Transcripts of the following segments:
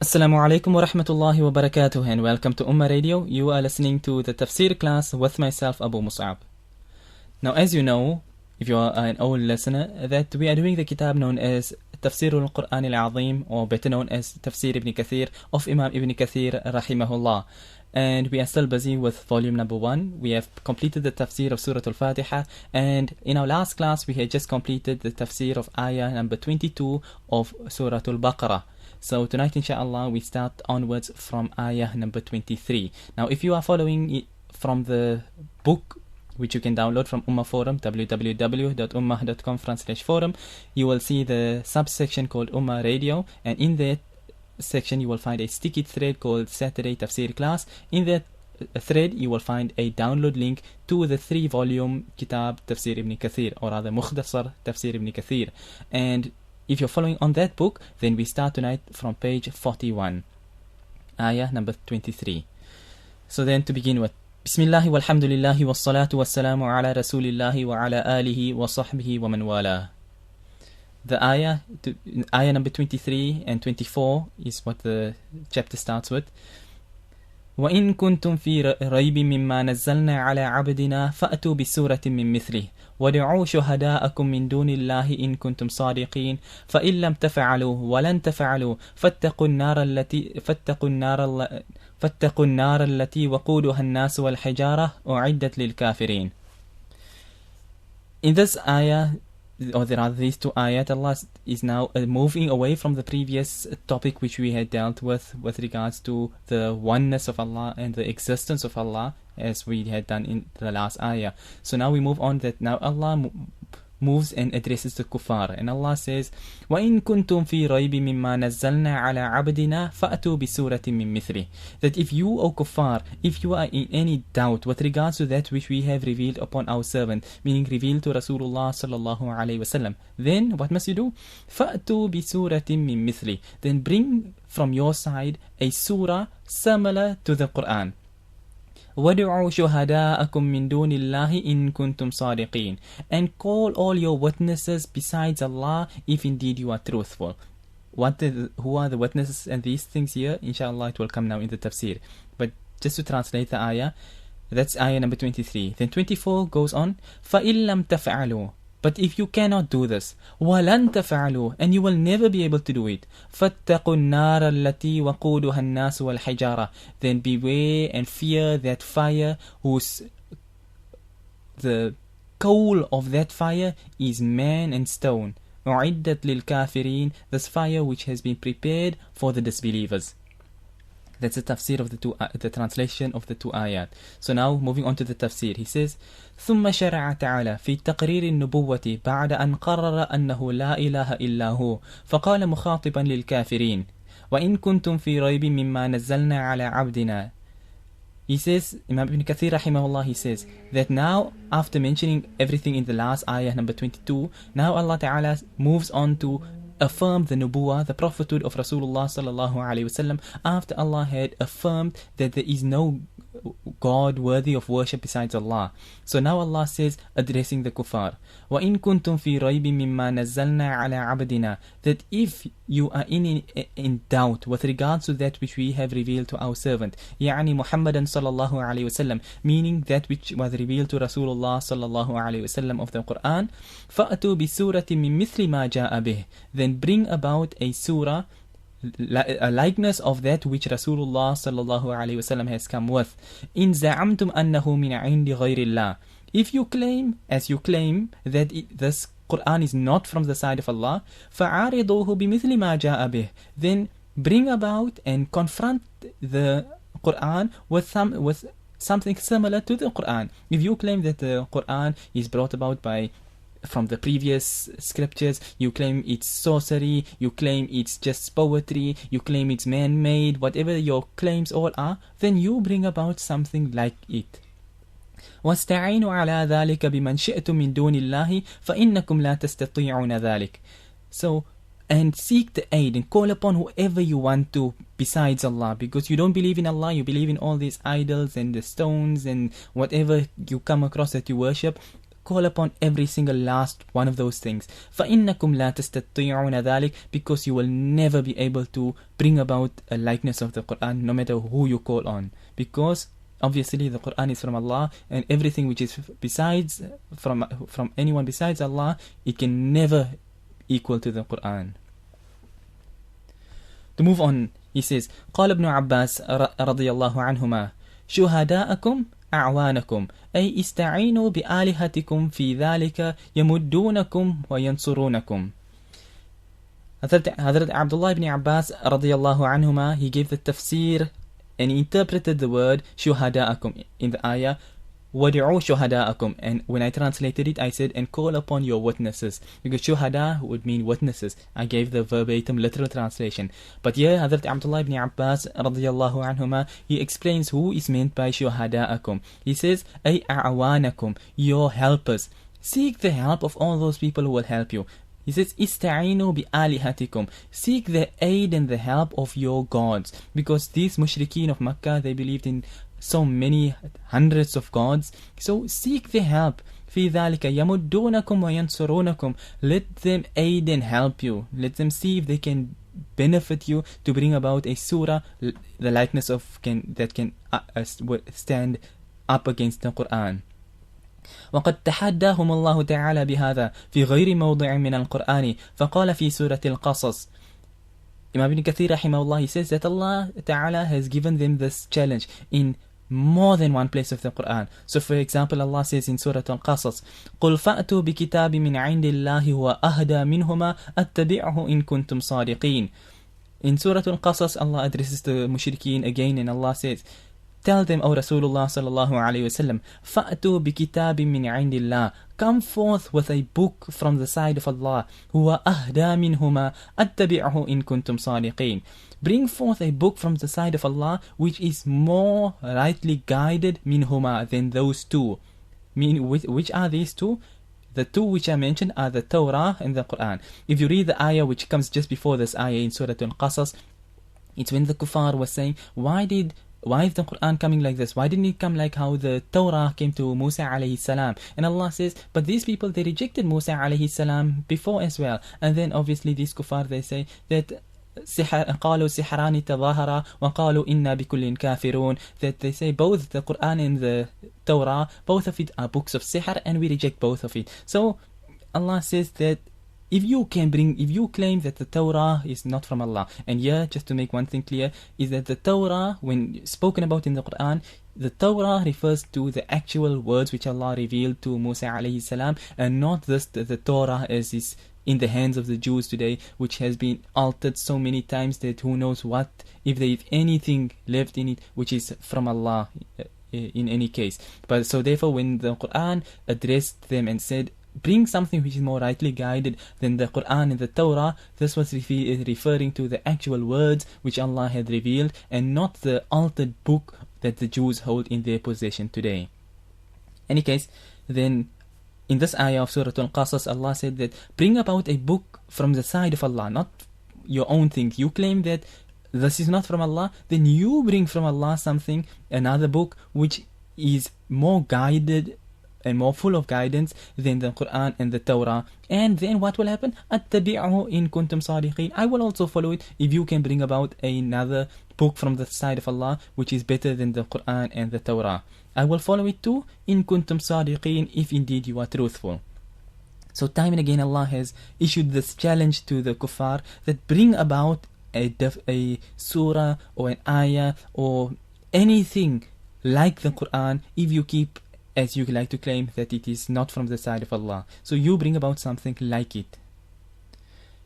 Assalamu alaikum wa rahmatullahi wa barakatuh, and welcome to Ummah Radio. You are listening to the Tafseer class with myself, Abu Mus'ab. Now, as you know, if you are an old listener, that we are doing the kitab known as Tafseer al-Qur'an al-Azim, or better known as Tafseer ibn Katheer, of Imam ibn Katheer rahimahullah. And we are still busy with volume number 1. We have completed the tafsir of Surah Al-Fatiha, and in our last class we had just completed the tafsir of ayah number 22 of Surah Al-Baqarah. So tonight, inshallah, we start onwards from ayah number 23. Now, if you are following it from the book, which you can download from Ummah Forum, www.ummah.com/forum, you will see the subsection called Ummah Radio, and in that section you will find a sticky thread called Saturday Tafsir class. In that thread you will find a download link to the 3-volume Kitab Tafsir ibn Katheer, or rather Mukhtasar Tafsir ibn Katheer. And if you're following on that book, then we start tonight from page 41, ayah number 23. So then, to begin with, Bismillahi walhamdulillahi wassalatu wassalamu ala rasulillahi wa ala alihi wa sahbihi wa man wala. The ayah number 23 and 24 is what the chapter starts with. وَإِن كُنتُمْ فِي رَيْبٍ مِّمَّا نَزَّلْنَا عَلَى عَبْدِنَا فَأْتُوا بِسُورَةٍ مِّن مِّثْلِهِ وَادْعُوا شُهَدَاءَكُم مِّن دُونِ اللَّهِ إِن كُنتُمْ صَادِقِينَ فَإِن لَّمْ تَفْعَلُوا وَلَن تَفْعَلُوا فَاتَّقُوا النَّارَ الَّتِي وَقُودُهَا النَّاسُ وَالْحِجَارَةُ أُعِدَّتْ لِلْكَافِرِينَ. In this ayah, or there are these 2 ayat, Allah is now moving away from the previous topic which we had dealt with regards to the oneness of Allah and the existence of Allah, as we had done in the last ayah. So now we move on, that now Allah moves and addresses the kuffar, and Allah says, وَإِن كُنْتُمْ فِي رَيْبٍ مِّمَّا نَزَّلْنَا عَلَى عَبْدِنَا فَأْتُوا بِسُورَةٍ مِّن مِّثْلِهِ. That if you, O kuffar, if you are in any doubt with regards to that which we have revealed upon our servant, meaning revealed to Rasulullah sallallahu alayhi wasallam, then what must you do? فَأْتُوا بِسُورَةٍ مِّن مِّثْلِهِ. Then bring from your side a surah similar to the Qur'an. وَادْعُوا شُهَدَاءَكُم مِّن دُونِ اللَّهِ إِن كُنتُمْ صَادِقِينَ. And call all your witnesses besides Allah if indeed you are truthful. Who are the witnesses and these things here? Inshallah, it will come now in the tafsir. But just to translate the ayah, that's ayah number 23. Then 24 goes on, فَإِن لَّمْ تَفْعَلُوا. But if you cannot do this, وَلَن تَفْعَلُوا, and you will never be able to do it, فَاتَّقُوا النَّارَ الَّتِي وَقُودُهَا النَّاسُ وَالْحِجَارَةُ. Then beware and fear that fire whose the coal of that fire is man and stone. أُعِدَّتْ لِلْكَافِرِينَ. This fire which has been prepared for the disbelievers. That's the tafsir of the translation of the 2 ayat. So now moving on to the tafsir, he says, ثم شرع تعالى في تقرير النبوة بعد أن قرر أنه لا إله إلا هو فقال مخاطبا للكافرين وإن كنتم في ريب مما نزلنا على عبدنا. He says, Imam ibn Katheer rahimahullah, he says that now, after mentioning everything in the last ayah number 22, now Allah Ta'ala moves on to affirm the nubuwah, the prophethood of Rasulullah sallallahu alaihi wasallam, after Allah had affirmed that there is no God worthy of worship besides Allah. So now Allah says, addressing the kuffar, وَإِن كُنْتُمْ فِي رَيْبٍ مِّمَّا نَزَّلْنَا عَلَى عَبْدِنَا. That if you are in doubt with regards to that which we have revealed to our servant, يعني Muhammadan sallallahu alayhi wasallam, meaning that which was revealed to Rasulullah sallallahu alayhi wasallam of the Qur'an, فَأْتُوا بِسُورَةٍ مِّن مِّثْلِ مَا جَاءَ بِهِ. Then bring about a surah, a likeness of that which Rasulullah sallallahu alayhi wasallam has come with. In za'amtum annahu min 'indi ghayrillah. If you claim, as you claim, that this Qur'an is not from the side of Allah, فَعَارِضُوهُ بِمِثْلِ مَا جَاءَ بِهِ. Then bring about and confront the Qur'an with something similar to the Qur'an. If you claim that the Qur'an is brought about from the previous scriptures, you claim it's sorcery, you claim it's just poetry, you claim it's man-made, whatever your claims all are, then you bring about something like it. وَاسْتَعِينُوا عَلَى ذَلِكَ بِمَنْ شِئْتُم مِّن دُونِ اللَّهِ فَإِنَّكُمْ لَا تَسْتَطِيعُونَ ذَلِكَ. So, and seek the aid and call upon whoever you want to besides Allah, because you don't believe in Allah, you believe in all these idols and the stones and whatever you come across that you worship. call upon every single last one of those things. فَإِنَّكُمْ لَا تَسْتَطِيعُونَ ذَلِكَ, because you will never be able to bring about a likeness of the Qur'an, no matter who you call on. Because obviously the Qur'an is from Allah, and everything which is besides from anyone besides Allah, it can never equal to the Qur'an. To move on, he says, قال ابن عباس رضي الله عنهما شهداءكم أعوانكم أي استعينوا بآلهتكم في ذلك يمدونكم وينصرونكم. Hazrat Abdullah ibn Abbas radiyallahu anhuma, he gave the tafseer and he interpreted the word shuhada'akum in the ayah وَدِعُوا شُهَدَاءَكُمْ, and when I translated it, I said, and call upon your witnesses, because shuhada would mean witnesses. I gave the verbatim literal translation. But here, Hazrat Abdullah ibn Abbas radiyallahu anhuma, he explains who is meant by shuhada'akum. He says, أي أعوانكم, your helpers. Seek the help of all those people who will help you. He says, Ista'inu bi alihatikum. Seek the aid and the help of your gods. Because these mushrikeen of Makkah, they believed in so many hundreds of gods. So seek the help. في ذلك يمدونكم وينصرونكم. Let them aid and help you. Let them see if they can benefit you to bring about a surah, the likeness of that can stand up against the Qur'an. وقد تحداهم الله تعالى بهذا في غير موضع من القرآن فقال في سورة القصص. Imam ibn Katheer rahimahullah, he says that Allah Ta'ala has given them this challenge in more than one place of the Qur'an. So for example, Allah says in Surah Al-Qasas, قُلْ فَأْتُوا بِكِتَابٍ مِّنْ عِنْدِ اللَّهِ هُوَ أَهْدَى مِنْهُمَا أَتَّبِعْهُ إِن كُنْتُمْ صَادِقِينَ. In Surah Al-Qasas, Allah addresses the mushrikeen again, and Allah says, tell them, O Rasulullah sallallahu alayhi wasallam, فَأْتُوا بِكِتَابٍ مِّنْ عِنْدِ اللَّهِ, come forth with a book from the side of Allah, هُوَ أَهْدَى مِنْهُمَا أَتَّبِعْهُ إِن كُنْتُمْ صَادِقِينَ. Bring forth a book from the side of Allah which is more rightly guided minhuma than those two. Which are these two? The two which I mentioned are the Torah and the Qur'an. If you read the ayah which comes just before this ayah in Surah Al-Qasas, it's when the kuffar was saying, why is the Qur'an coming like this? Why didn't it come like how the Torah came to Musa alayhi salam? And Allah says, but these people, they rejected Musa alayhi salam before as well. And then obviously these kuffar, they say that قالوا سحران تظاهرا وقالوا إنا بكل كافرون, that they say both the Qur'an and the Torah, both of it are books of sihr, and we reject both of it. So Allah says that if you claim that the Torah is not from Allah, and here just to make one thing clear is that the Torah, when spoken about in the Qur'an, the Torah refers to the actual words which Allah revealed to Musa alayhi salam, and not this the Torah as is in the hands of the Jews today, which has been altered so many times that who knows what, if there is anything left in it which is from Allah in any case. But so therefore when the Qur'an addressed them and said, bring something which is more rightly guided than the Qur'an and the Torah, this was referring to the actual words which Allah had revealed, and not the altered book that the Jews hold in their possession today. Any case, then in this ayah of Surah Al-Qasas, Allah said that bring about a book from the side of Allah, not your own things. You claim that this is not from Allah, then you bring from Allah something, another book which is more guided and more full of guidance than the Qur'an and the Torah. And then what will happen? أَتَّبِعْهُ إِن كُنْتُمْ صَادِقِينَ. I will also follow it if you can bring about another book from the side of Allah which is better than the Qur'an and the Torah. I will follow it too, in kuntum sadiqeen, if indeed you are truthful. So time and again Allah has issued this challenge to the kuffar that bring about a surah or an ayah or anything like the Qur'an if you keep, as you like to claim, that it is not from the side of Allah. So you bring about something like it.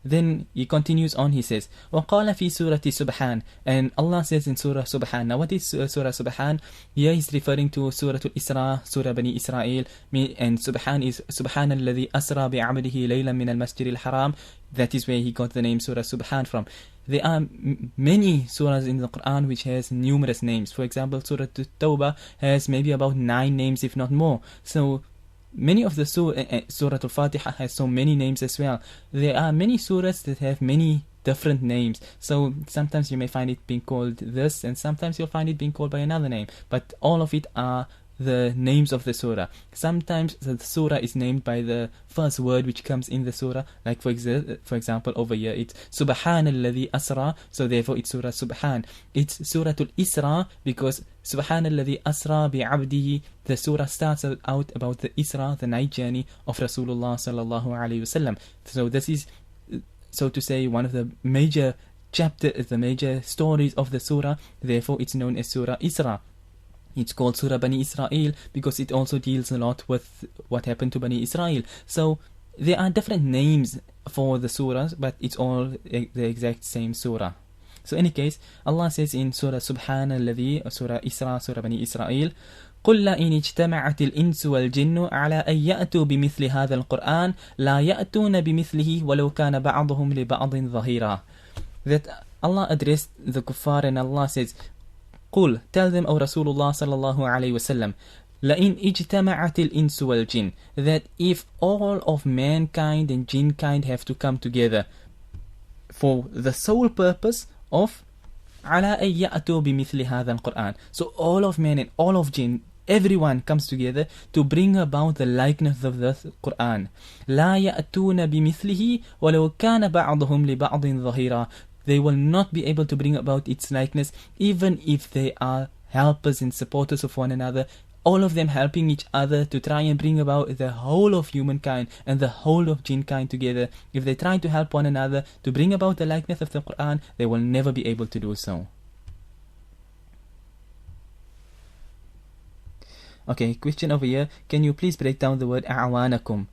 Then he continues on, he says, وَقَالَ فِي سُورَةِ سُبْحَانَ, and Allah says in Surah Subhan. Now what is Surah Subhan? Here he's referring to Surah Al-Isra, Surah Bani Israel, and Subhan is Subhan الذي أسرى بعبده ليلا من المسجد الحرام. That is where he got the name Surah Subhan from. There are many surahs in the Qur'an which has numerous names. For example, Surah At-Tawbah has maybe about 9 names, if not more. So many of the Surah Al-Fatiha has so many names as well. There are many surahs that have many different names. So sometimes you may find it being called this, and sometimes you'll find it being called by another name. But all of it are the names of the surah. Sometimes the surah is named by the first word which comes in the surah. Like for example, over here it's Subhanalladhi Asra, so therefore it's Surah Subhan. It's Suratul Isra because Subhanalladhi Asra bi'abdihi. The surah starts out about the Isra, the night journey of Rasulullah sallallahu alaihi wasallam. So this is, so to say, one of the major chapters, the major stories of the surah. Therefore it's known as Surah Isra. It's called Surah Bani Israel because it also deals a lot with what happened to Bani Israel. So there are different names for the surahs, but it's all the exact same surah. So in any case, Allah says in Surah Subhanalladhi, Surah Isra, Surah Bani Israel, قُلْ لَإِنِ اجْتَمَعَتِ الْإِنسُ وَالْجِنُّ عَلَىٰ أَن يَأْتُوا بِمِثْلِ هَذَا الْقُرْآنِ لَا يَأْتُونَ بِمِثْلِهِ وَلَوْ كَانَ بَعْضُهُمْ لِبَعْضٍ ظَهِيرًا. That Allah addressed the kuffar and Allah says, قُل, tell them, O Rasulullah sallallahu alayhi wasallam, لَإِنْ اجْتَمَعَتِ الْإِنسُ وَالْجِنُّ, that if all of mankind and jinn kind have to come together for the sole purpose of عَلَىٰ أَن يَأْتُوا بِمِثْلِ هَذَا الْقُرْآنِ, so all of men and all of jinn, everyone comes together to bring about the likeness of the Qur'an. لَا يَأْتُونَ بِمِثْلِهِ وَلَوْ كَانَ بَعْضُهُمْ لِبَعْضٍ ظَهِيرًا. They will not be able to bring about its likeness, even if they are helpers and supporters of one another, all of them helping each other to try and bring about the whole of humankind and the whole of jinnkind together. If they try to help one another to bring about the likeness of the Qur'an, they will never be able to do so. Okay, question over here. Can you please break down the word a'wanakum?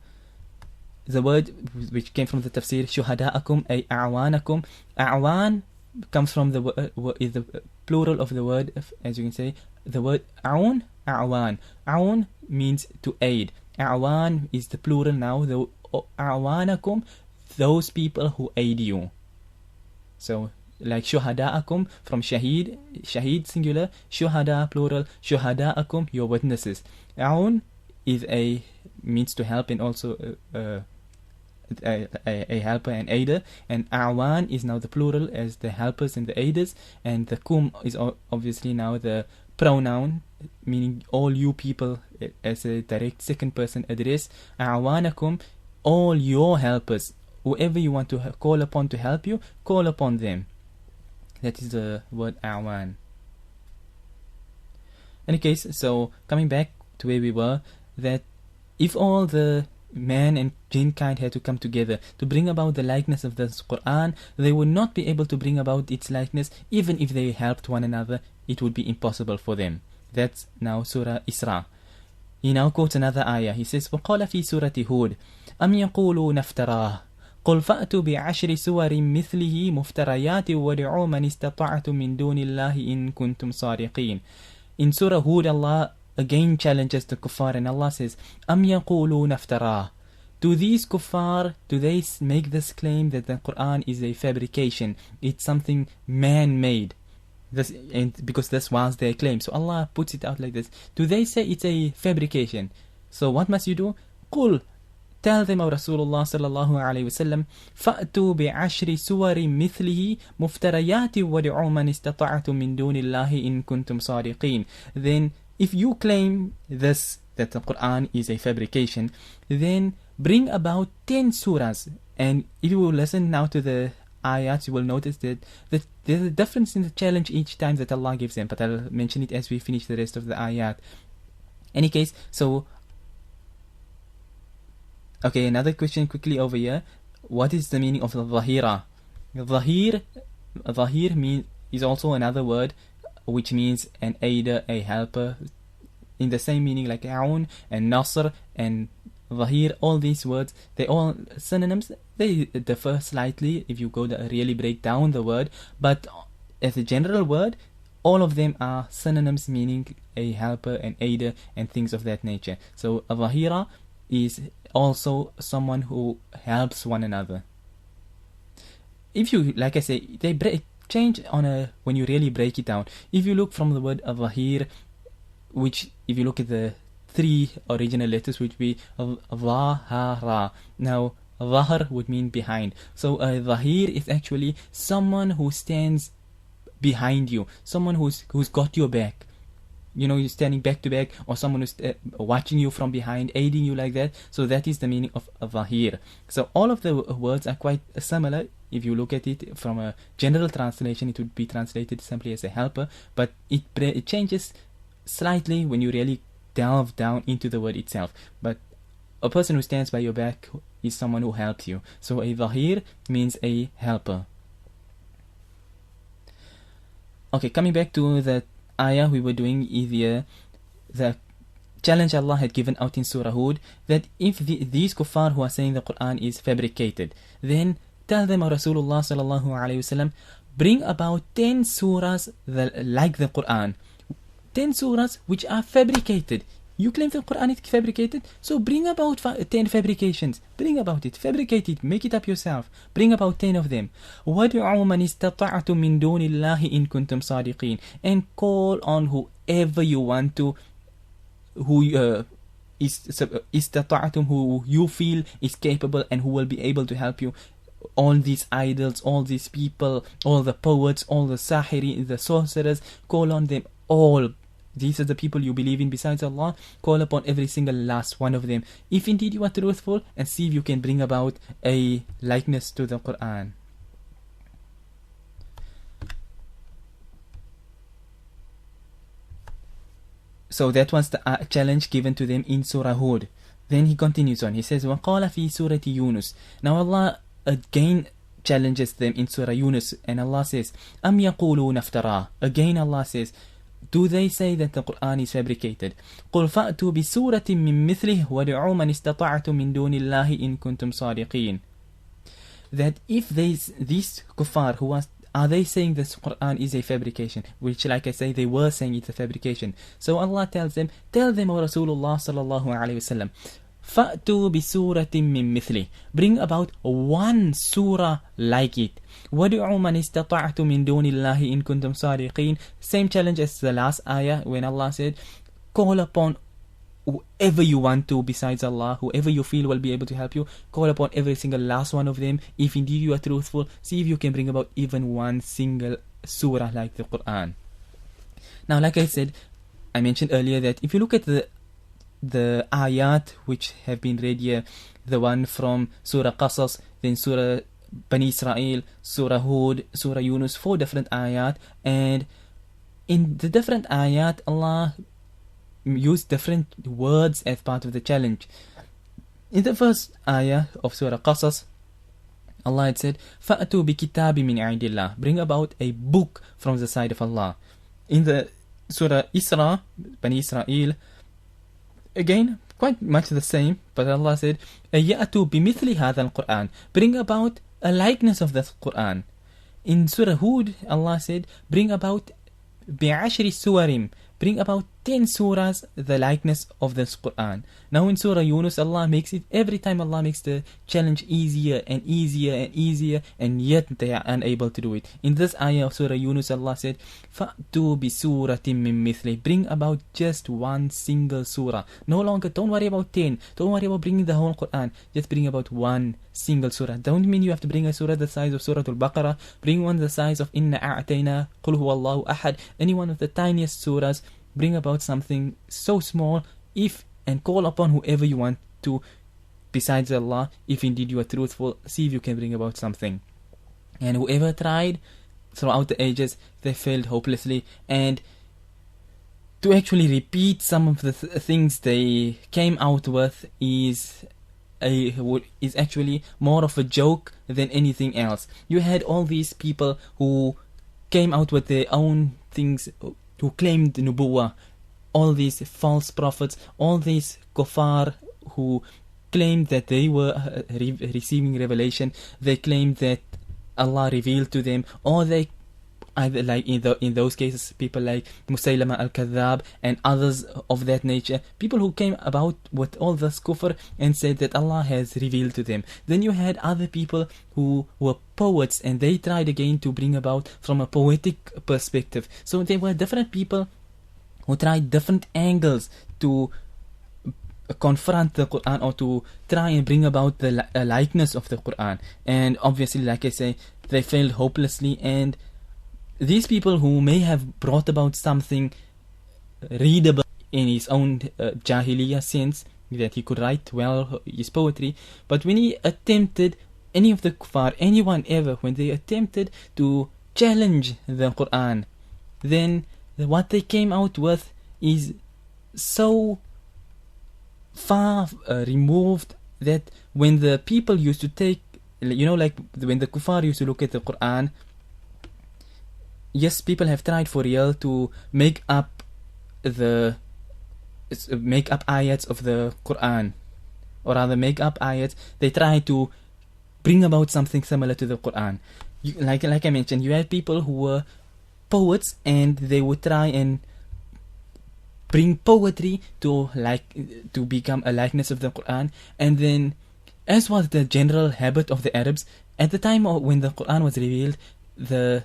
The word which came from the Tafseer, shuhada'akum ay a'wanakum. A'wan comes from the is the plural of the word, as you can say, the word a'un, a'wan. A'un means to aid. A'wan is the plural now. The a'wanakum, those people who aid you. So like shuhada'akum from shaheed, shaheed singular, shuhada plural, shuhada'akum, your witnesses. A'un is a means to help and also a helper and aider, and a'wan is now the plural as the helpers and the aiders, and the kum is obviously now the pronoun meaning all you people as a direct second person address. A'wanakum, all your helpers, whoever you want to call upon to help you, call upon them. That is the word a'wan. In any case, so coming back to where we were, that if all the man and jinn kind had to come together to bring about the likeness of the Qur'an, they would not be able to bring about its likeness. Even if they helped one another, it would be impossible for them. That's now Surah Isra. He now quotes another ayah. He says, وَقَالَ فِي سُورَةِ هُودٍ أَمْ يَقُولُوا نَفْتَرَاهُ قُلْ فَأْتُوا بِعَشْرِ سُوَرٍ مِثْلِهِ مُفْتَرَيَاتٍ وَادْعُوا مَنِ اسْتَطَعْتُم مِّن دُونِ اللَّهِ إِن كُنتُمْ صَادِقِينَ. In Surah Hud, Allah again challenges the kuffar and Allah says, أَمْ يَقُولُوا نَفْتَرَاهُ. Do these kuffar, do they make this claim that the Qur'an is a fabrication? It's something man-made. This, and because this was their claim. So Allah puts it out like this. Do they say it's a fabrication? So what must you do? قُل, tell them, O Rasulullah sallallahu alayhi wasallam, فَأْتُوا بِعَشْرِ سُوَرٍ مِثْلِهِ مُفْتَرَيَاتٍ وَادْعُوا مَنِ اسْتَطَعْتُم مِّن دُونِ اللَّهِ إِن كُنتُمْ صَادِقِينَ. Then if you claim this, that the Qur'an is a fabrication, then bring about 10 surahs. And if you will listen now to the ayats, you will notice that there's a difference in the challenge each time that Allah gives them, but I'll mention it as we finish the rest of the ayat. Any case, so okay, another question quickly over here. What is the meaning of the Zahira? Zahir is also another word which means an aider, a helper, in the same meaning like Aun and Nasr and Zahir. All these words, they all synonyms. They differ slightly if you go to really break down the word, but as a general word, all of them are synonyms meaning a helper, an aider, and things of that nature. So a Zahira is also someone who helps one another. If you, like I say, they change on a, when you really break it down. If you look from the word Zahir, which if you look at the 3 original letters, which would be Zahara. Now Zahar would mean behind. So a Zahir is actually someone who stands behind you, someone who's got your back. you're standing back to back, or someone who's watching you from behind, aiding you like that. So that is the meaning of Zahir. So all of the words are quite similar. If you look at it from a general translation, it would be translated simply as a helper, but it changes slightly when you really delve down into the word itself. But a person who stands by your back is someone who helps you. So a Zahir means a helper. Okay, coming back to the ayah we were doing earlier, the challenge Allah had given out in Surah Hud, that if these kuffar who are saying the Qur'an is fabricated, then tell them, Rasulullah sallallahu alayhi wasallam, bring about 10 surahs like the Qur'an. 10 surahs which are fabricated. You claim the Qur'an is fabricated, so bring about 10 fabrications. Bring about it, fabricate it, make it up yourself. Bring about 10 of them. وَادْعُوا مَنِ اسْتَطَعْتُم مِّن دُونِ اللَّهِ إِن كُنتُمْ صَادِقِينَ. And call on whoever you want to, who istata'tum, who you feel is capable and who will be able to help you. All these idols, all these people, all the poets, all the sahiri, the sorcerers, call on them all. These are the people you believe in besides Allah. Call upon every single last one of them, if indeed you are truthful, and see if you can bring about a likeness to the Qur'an. So that was the challenge given to them in Surah Hud. Then he continues on. He says, وَقَالَ فِي سُورَةِ يُونُس. Now Allah again challenges them in Surah Yunus, and Allah says, أَمْ يَقُولُونَ افْتَرَاهُ. Again Allah says, do they say that the Qur'an is fabricated? قُلْ فَأْتُوا بِسُورَةٍ مِّن مِثْلِهِ وَادْعُوا مَنِ اسْتَطَعْتُم مِّن دُونِ اللَّهِ إِن كُنتُمْ صَادِقِينَ. That if these kuffar who are they saying this Qur'an is a fabrication, which, like I say, they were saying it's a fabrication. So Allah tells them, tell them, O Rasulullah sallallahu alayhi wasallam, فَأْتُوا بِسُورَةٍ مِّن مِثْلِهِ. Bring about one surah like it. وَادْعُوا مَنِ اسْتَطَعْتُم مِّن دُونِ اللَّهِ إِن كُنتُمْ صَادِقِينَ. Same challenge as the last ayah when Allah said, call upon whoever you want to besides Allah, whoever you feel will be able to help you. Call upon every single last one of them. If indeed you are truthful, see if you can bring about even one single surah like the Qur'an. Now, like I said, I mentioned earlier that if you look at the ayat which have been read here, the one from Surah Qasas, then Surah Bani Israel, Surah Hud, Surah Yunus, 4 different ayat, and in the different ayat Allah used different words as part of the challenge. In the first ayah of Surah Qasas, Allah had said, فَأْتُوا بِكِتَابٍ مِّنْ عِنْدِ اللَّهِ. Bring about a book from the side of Allah. In the Surah Isra, Bani Israel, again, quite much the same, but Allah said, يَأْتُوا بِمِثْلِ هَذَا الْقُرْآنِ. Bring about a likeness of the Qur'an. In Surah Hud, Allah said, bring about بِعَشْرِ سُوَرٍ. Bring about 10 surahs, the likeness of this Qur'an. Now in Surah Yunus, Allah makes it, every time Allah makes the challenge easier and easier and easier, and yet they are unable to do it. In this ayah of Surah Yunus, Allah said, فَأْتُوا بِسُورَةٍ مِّن مِثْلِهِ. Bring about just one single surah. No longer, don't worry about 10. Don't worry about bringing the whole Qur'an. Just bring about one single surah. Don't mean you have to bring a surah the size of Surah Al-Baqarah. Bring one the size of Inna A'tayna, Qul Huwa Allahu Ahad. Any one of the tiniest surahs. Bring about something so small, and call upon whoever you want to besides Allah. If indeed you are truthful, see if you can bring about something. And whoever tried throughout the ages, they failed hopelessly. And to actually repeat some of the things they came out with is actually more of a joke than anything else. You had all these people who came out with their own things, who claimed nubuwah, all these false prophets, all these kuffar who claimed that they were receiving revelation. They claimed that Allah revealed to them, or they either, like in those cases, people like Musaylama al-Kadhab and others of that nature, people who came about with all this kufr and said that Allah has revealed to them. Then you had other people who were poets, and they tried again to bring about from a poetic perspective. So there were different people who tried different angles to confront the Qur'an, or to try and bring about the likeness of the Qur'an. And obviously, like I say, they failed hopelessly. And these people who may have brought about something readable in his own Jahiliyyah sense, that he could write well his poetry. But when he attempted, any of the kuffar, anyone ever, when they attempted to challenge the Qur'an, then what they came out with is so far removed that when the people used to take, like when the kuffar used to look at the Qur'an, yes, people have tried for real to make up ayats of the Qur'an, or rather make up ayats. They try to bring about something similar to the Qur'an. Like I mentioned, you had people who were poets, and they would try and bring poetry to become a likeness of the Qur'an. And then, as was the general habit of the Arabs at the time when the Qur'an was revealed, the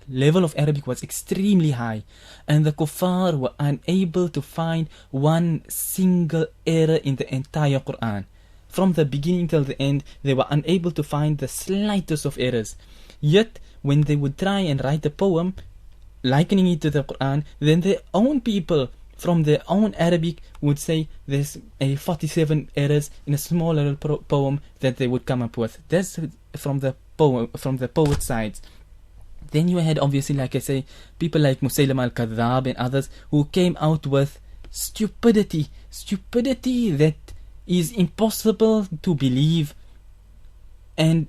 level of Arabic was extremely high, and the kuffar were unable to find one single error in the entire Qur'an. From the beginning till the end, they were unable to find the slightest of errors. Yet, when they would try and write a poem likening it to the Qur'an, then their own people from their own Arabic would say there's a 47 errors in a small little poem that they would come up with. That's from the poet side. Then you had, obviously, like I say, people like Mus'ab al-Kadhab and others who came out with stupidity that is impossible to believe, and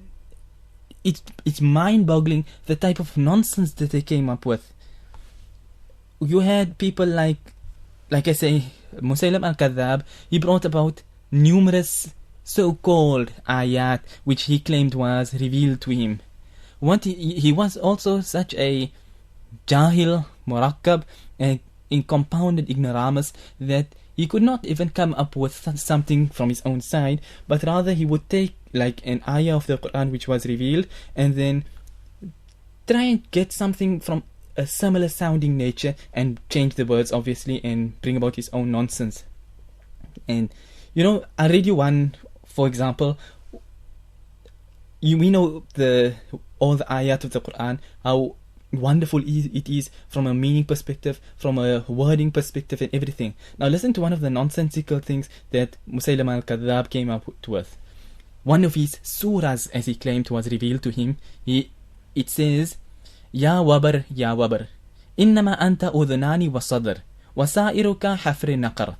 it's mind-boggling the type of nonsense that they came up with. You had people like I say, Mus'ab al-Kadhab. He brought about numerous so-called ayat which he claimed was revealed to him. He was also such a jahil, murakkab, and in compounded ignoramus that he could not even come up with something from his own side, but rather he would take like an ayah of the Qur'an which was revealed and then try and get something from a similar sounding nature and change the words, obviously, and bring about his own nonsense. And I read you one, for example. We know all the ayat of the Qur'an, how wonderful it is from a meaning perspective, from a wording perspective, and everything. Now listen to one of the nonsensical things that Mus'ab al-Kadhab came up with. One of his surahs, as he claimed, was revealed to him. It says, Ya wabar, ya wabar, innama anta udhunani wa sadr, wa sa'iruka hafri naqar.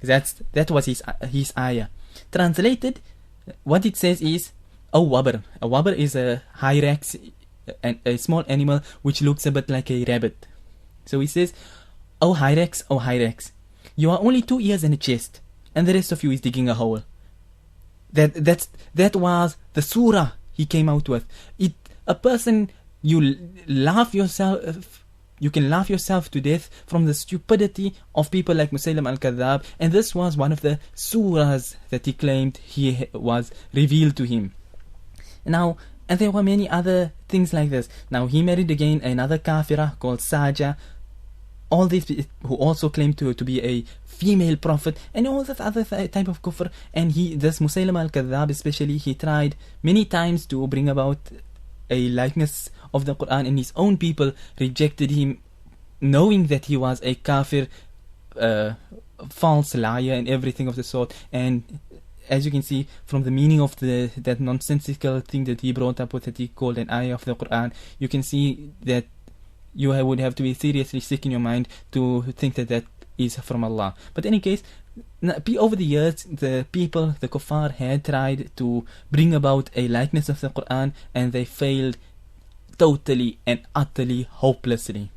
That was his ayah. Translated, what it says is, Oh wabar. A wabar is a hyrax, a small animal which looks a bit like a rabbit. So he says, Oh hyrax, you are only 2 ears and a chest, and the rest of you is digging a hole. That was the surah he came out with. A person, you can laugh yourself to death from the stupidity of people like Mus'ab al-Kadhab, and this was one of the surahs that he claimed he was revealed to him. Now, and there were many other things like this. Now, he married again another kafirah called Saja. All these who also claimed to be a female prophet, and all this other type of kufr. And this Mus'ab al-Kadhab especially, he tried many times to bring about a likeness of the Qur'an, and his own people rejected him, knowing that he was a kafir, false liar, and everything of the sort. And as you can see from the meaning of that nonsensical thing that he brought up with, that he called an ayah of the Qur'an, you can see that you would have to be seriously sick in your mind to think that is from Allah. But in any case, over the years, the kuffar had tried to bring about a likeness of the Qur'an, and they failed totally and utterly hopelessly.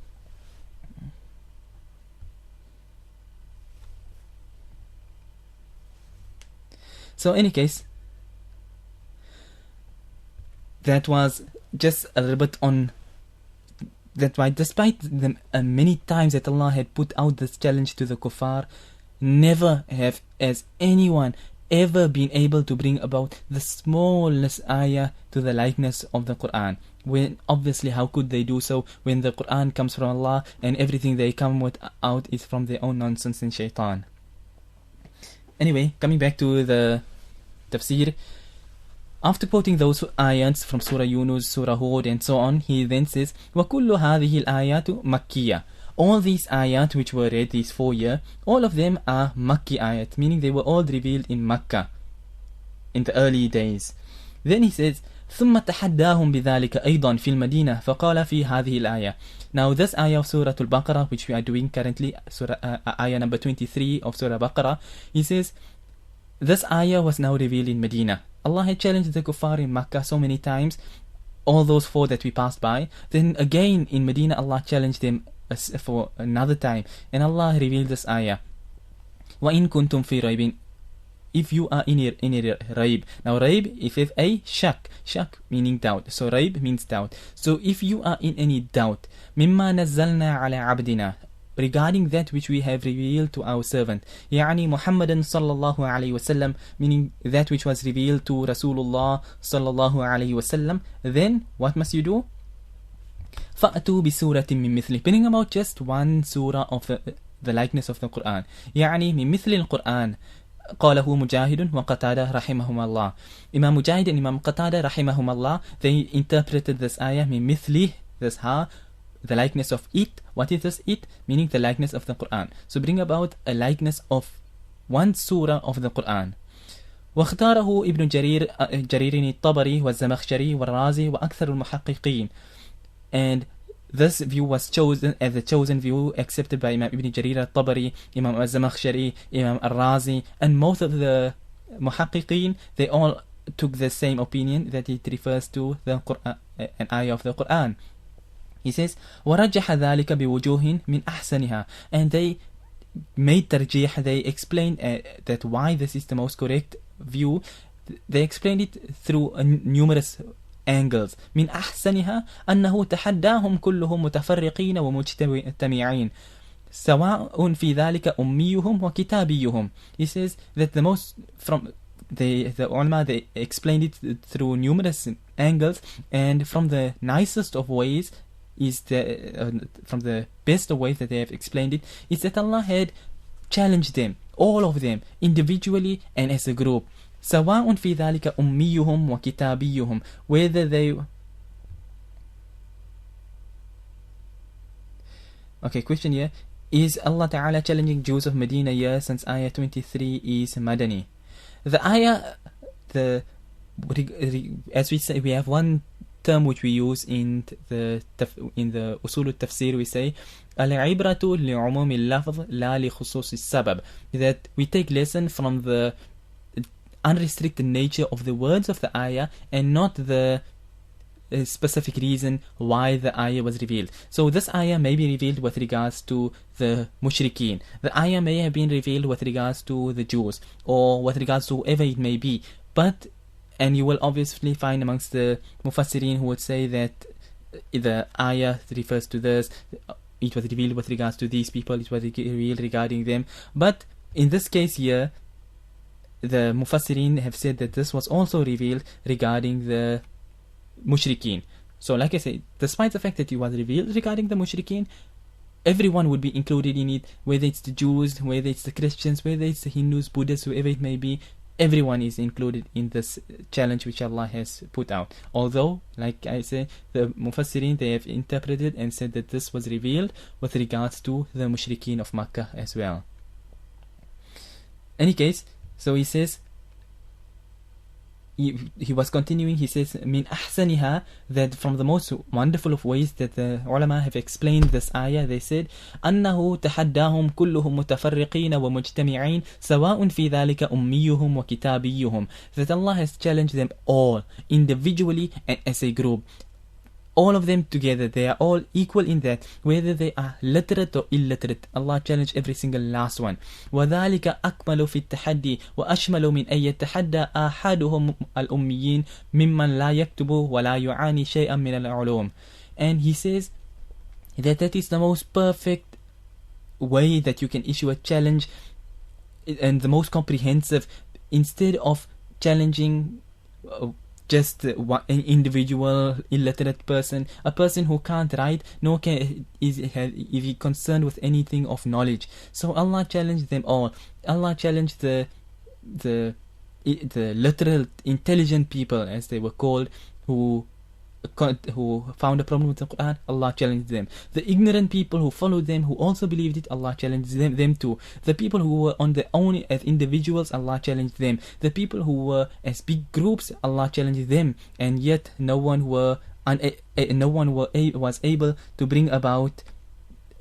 So in any case, that was just a little bit on that. Why, despite the many times that Allah had put out this challenge to the kuffar, never has anyone ever been able to bring about the smallest ayah to the likeness of the Qur'an. When obviously, how could they do so when the Qur'an comes from Allah and everything they come out is from their own nonsense and shaitan? Anyway, coming back to the tafsir, After quoting those ayats from Surah Yunus, Surah Hud and so on, he then says, وَكُلُّ هَذِهِ الْآيَاتُ مَكِّيَّةٌ. All these ayat which were read, these 4 years, all of them are Makki ayat, meaning they were all revealed in Makkah, in the early days. Then he says, ثم تحداهم بذلك أيضا في المدينة فقال في هذه الآية. Now this ayah of Surah Al-Baqarah, which we are doing currently, ayah number 23 of Surah Baqarah, he says, this ayah was now revealed in Medina. Allah had challenged the kuffar in Makkah so many times, all those 4 that we passed by. Then again in Medina, Allah challenged them for another time, and Allah revealed this ayah. وَإِن كُنْتُمْ فِي رَيْبٍ. If you are in a raib. Now raib, if it's a shak meaning doubt. So raib means doubt. So if you are in any doubt, مِمَّا نَزَّلْنَا عَلَى عَبْدِنَا, regarding that which we have revealed to our servant, يعني محمدا صلى الله عليه وسلم, meaning that which was revealed to Rasulullah صلى الله عليه وسلم, then what must you do? فَأْتُوا بِسُورَةٍ مِّن مِثْلِهِ. Bring about just one surah of the likeness of the Qur'an. يعني من مثل القرآن. قاله مجاهد وقتادة رحمهم الله. Imam Mujahid and Imam Qatada رحمهم الله, they interpreted this ayah من مثله, this ha, the likeness of it. What is this it? Meaning the likeness of the Qur'an. So bring about a likeness of one surah of the Qur'an. واختاره ابن جرير الطبري والزمخشري والرازي وأكثر المحققين. And this view was chosen as the chosen view accepted by Imam Ibn Jarir al-Tabari, Imam al-Zamakhshari, Imam al-Razi, and most of the muhaqqiqeen, they all took the same opinion, that it refers to the Qur'an, an ayah of the Qur'an. He says, وَرَجَّحَ ذَلِكَ بِوُجُوهٍ مِنْ أَحْسَنِهَا. And they made tarjih, they explained that why this is the most correct view. They explained it through numerous angles. من أحسنها أنه تحداهم كلهم متفرقين ومجتمعين سواء في ذلك أميهم وكتابيهم. He says that the most from the ulama, they explained it through numerous angles, and from the nicest of ways is from the best of ways that they have explained it is that Allah had challenged them, all of them, individually and as a group. سواء في ذلك أميهم وكتابيهم, whether they... Okay, question here. Is Allah Ta'ala challenging Jews of Medina here, since ayah 23 is Madani? The ayah, as we say, we have one term which we use in the usul al-tafsir, we say al-ibratu li'umum al-lafz la li khusus al-sabab, that we take lesson from the unrestricted nature of the words of the ayah and not the specific reason why the ayah was revealed. So this ayah may be revealed with regards to the mushrikeen. The ayah may have been revealed with regards to the Jews, or with regards to whoever it may be. But, and you will obviously find amongst the mufassirin who would say that the ayah refers to this, it was revealed with regards to these people, it was revealed regarding them. But in this case here, the mufassirin have said that this was also revealed regarding the mushrikeen. So like I said, despite the fact that it was revealed regarding the mushrikeen, everyone would be included in it, whether it's the Jews, whether it's the Christians, whether it's the Hindus, Buddhists, whoever it may be. Everyone is included in this challenge which Allah has put out. Although, like I say, the mufassirin, they have interpreted and said that this was revealed with regards to the mushrikeen of Makkah as well. Any case, so he says, he was continuing, he says, min ahsaniha, that from the most wonderful of ways that the ulama have explained this ayah, they said, أنه تحداهم كلهم متفرقين ومجتمعين سواء في ذلك أميهم وكتابيهم, that Allah has challenged them all, individually and as a group. All of them together, they are all equal in that, whether they are literate or illiterate. Allah challenged every single last one. وَذَلِكَ أَكْمَلُ فِي التَّحَدِّي وَأَشْمَلُ مِنْ أَنْ يَتَحَدَّى أَحَدُهُمْ الْأُمِّيِّينَ مِمَّنْ لَا يَكْتُبُ وَلَا يُعَانِي شَيْئًا مِنَ الْعُلُومِ. And he says that is the most perfect way that you can issue a challenge, and the most comprehensive, instead of challenging just an individual illiterate person, a person who can't write, nor is he concerned with anything of knowledge. So Allah challenged them all. Allah challenged the the literal intelligent people, as they were called, who found a problem with the Qur'an, Allah challenged them. The ignorant people who followed them, who also believed it, Allah challenged them too. The people who were on their own as individuals, Allah challenged them. The people who were as big groups, Allah challenged them. And yet no one was able to bring about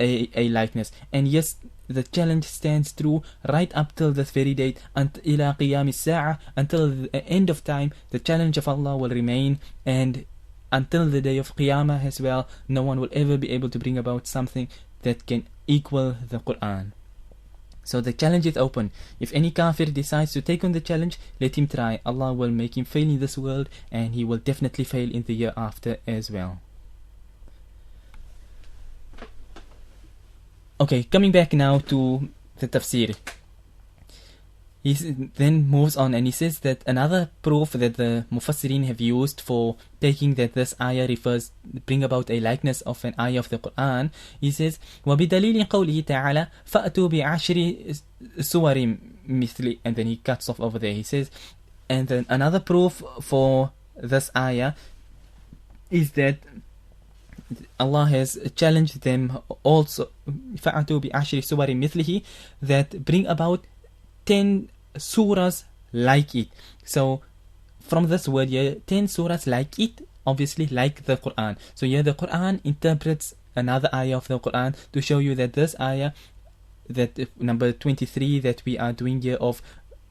a likeness. And yes, the challenge stands true right up till this very date, ila qiyam as-sa'ah, until the end of time. The challenge of Allah will remain, and until the day of Qiyamah as well, no one will ever be able to bring about something that can equal the Qur'an. So the challenge is open. If any kafir decides to take on the challenge, let him try. Allah will make him fail in this world, and he will definitely fail in the year after as well. Okay, coming back now to the tafsir. He then moves on and he says that another proof that the Mufassirin have used for taking that this ayah bring about a likeness of an ayah of the Qur'an, he says, وَبِدَلِيلِ قَوْلِهِ تَعَالَى فَأْتُوا بِعَشْرِ سُوَرٍ مِثْلِ, and then he cuts off over there. He says, and then another proof for this ayah is that Allah has challenged them also, فَأْتُوا بِعَشْرِ سُوَرٍ مِثْلِهِ, that bring about 10 surahs like it. So from this word here, 10 surahs like it, obviously like the Qur'an. So here the Qur'an interprets another ayah of the Qur'an to show you that this ayah, that number 23 that we are doing here of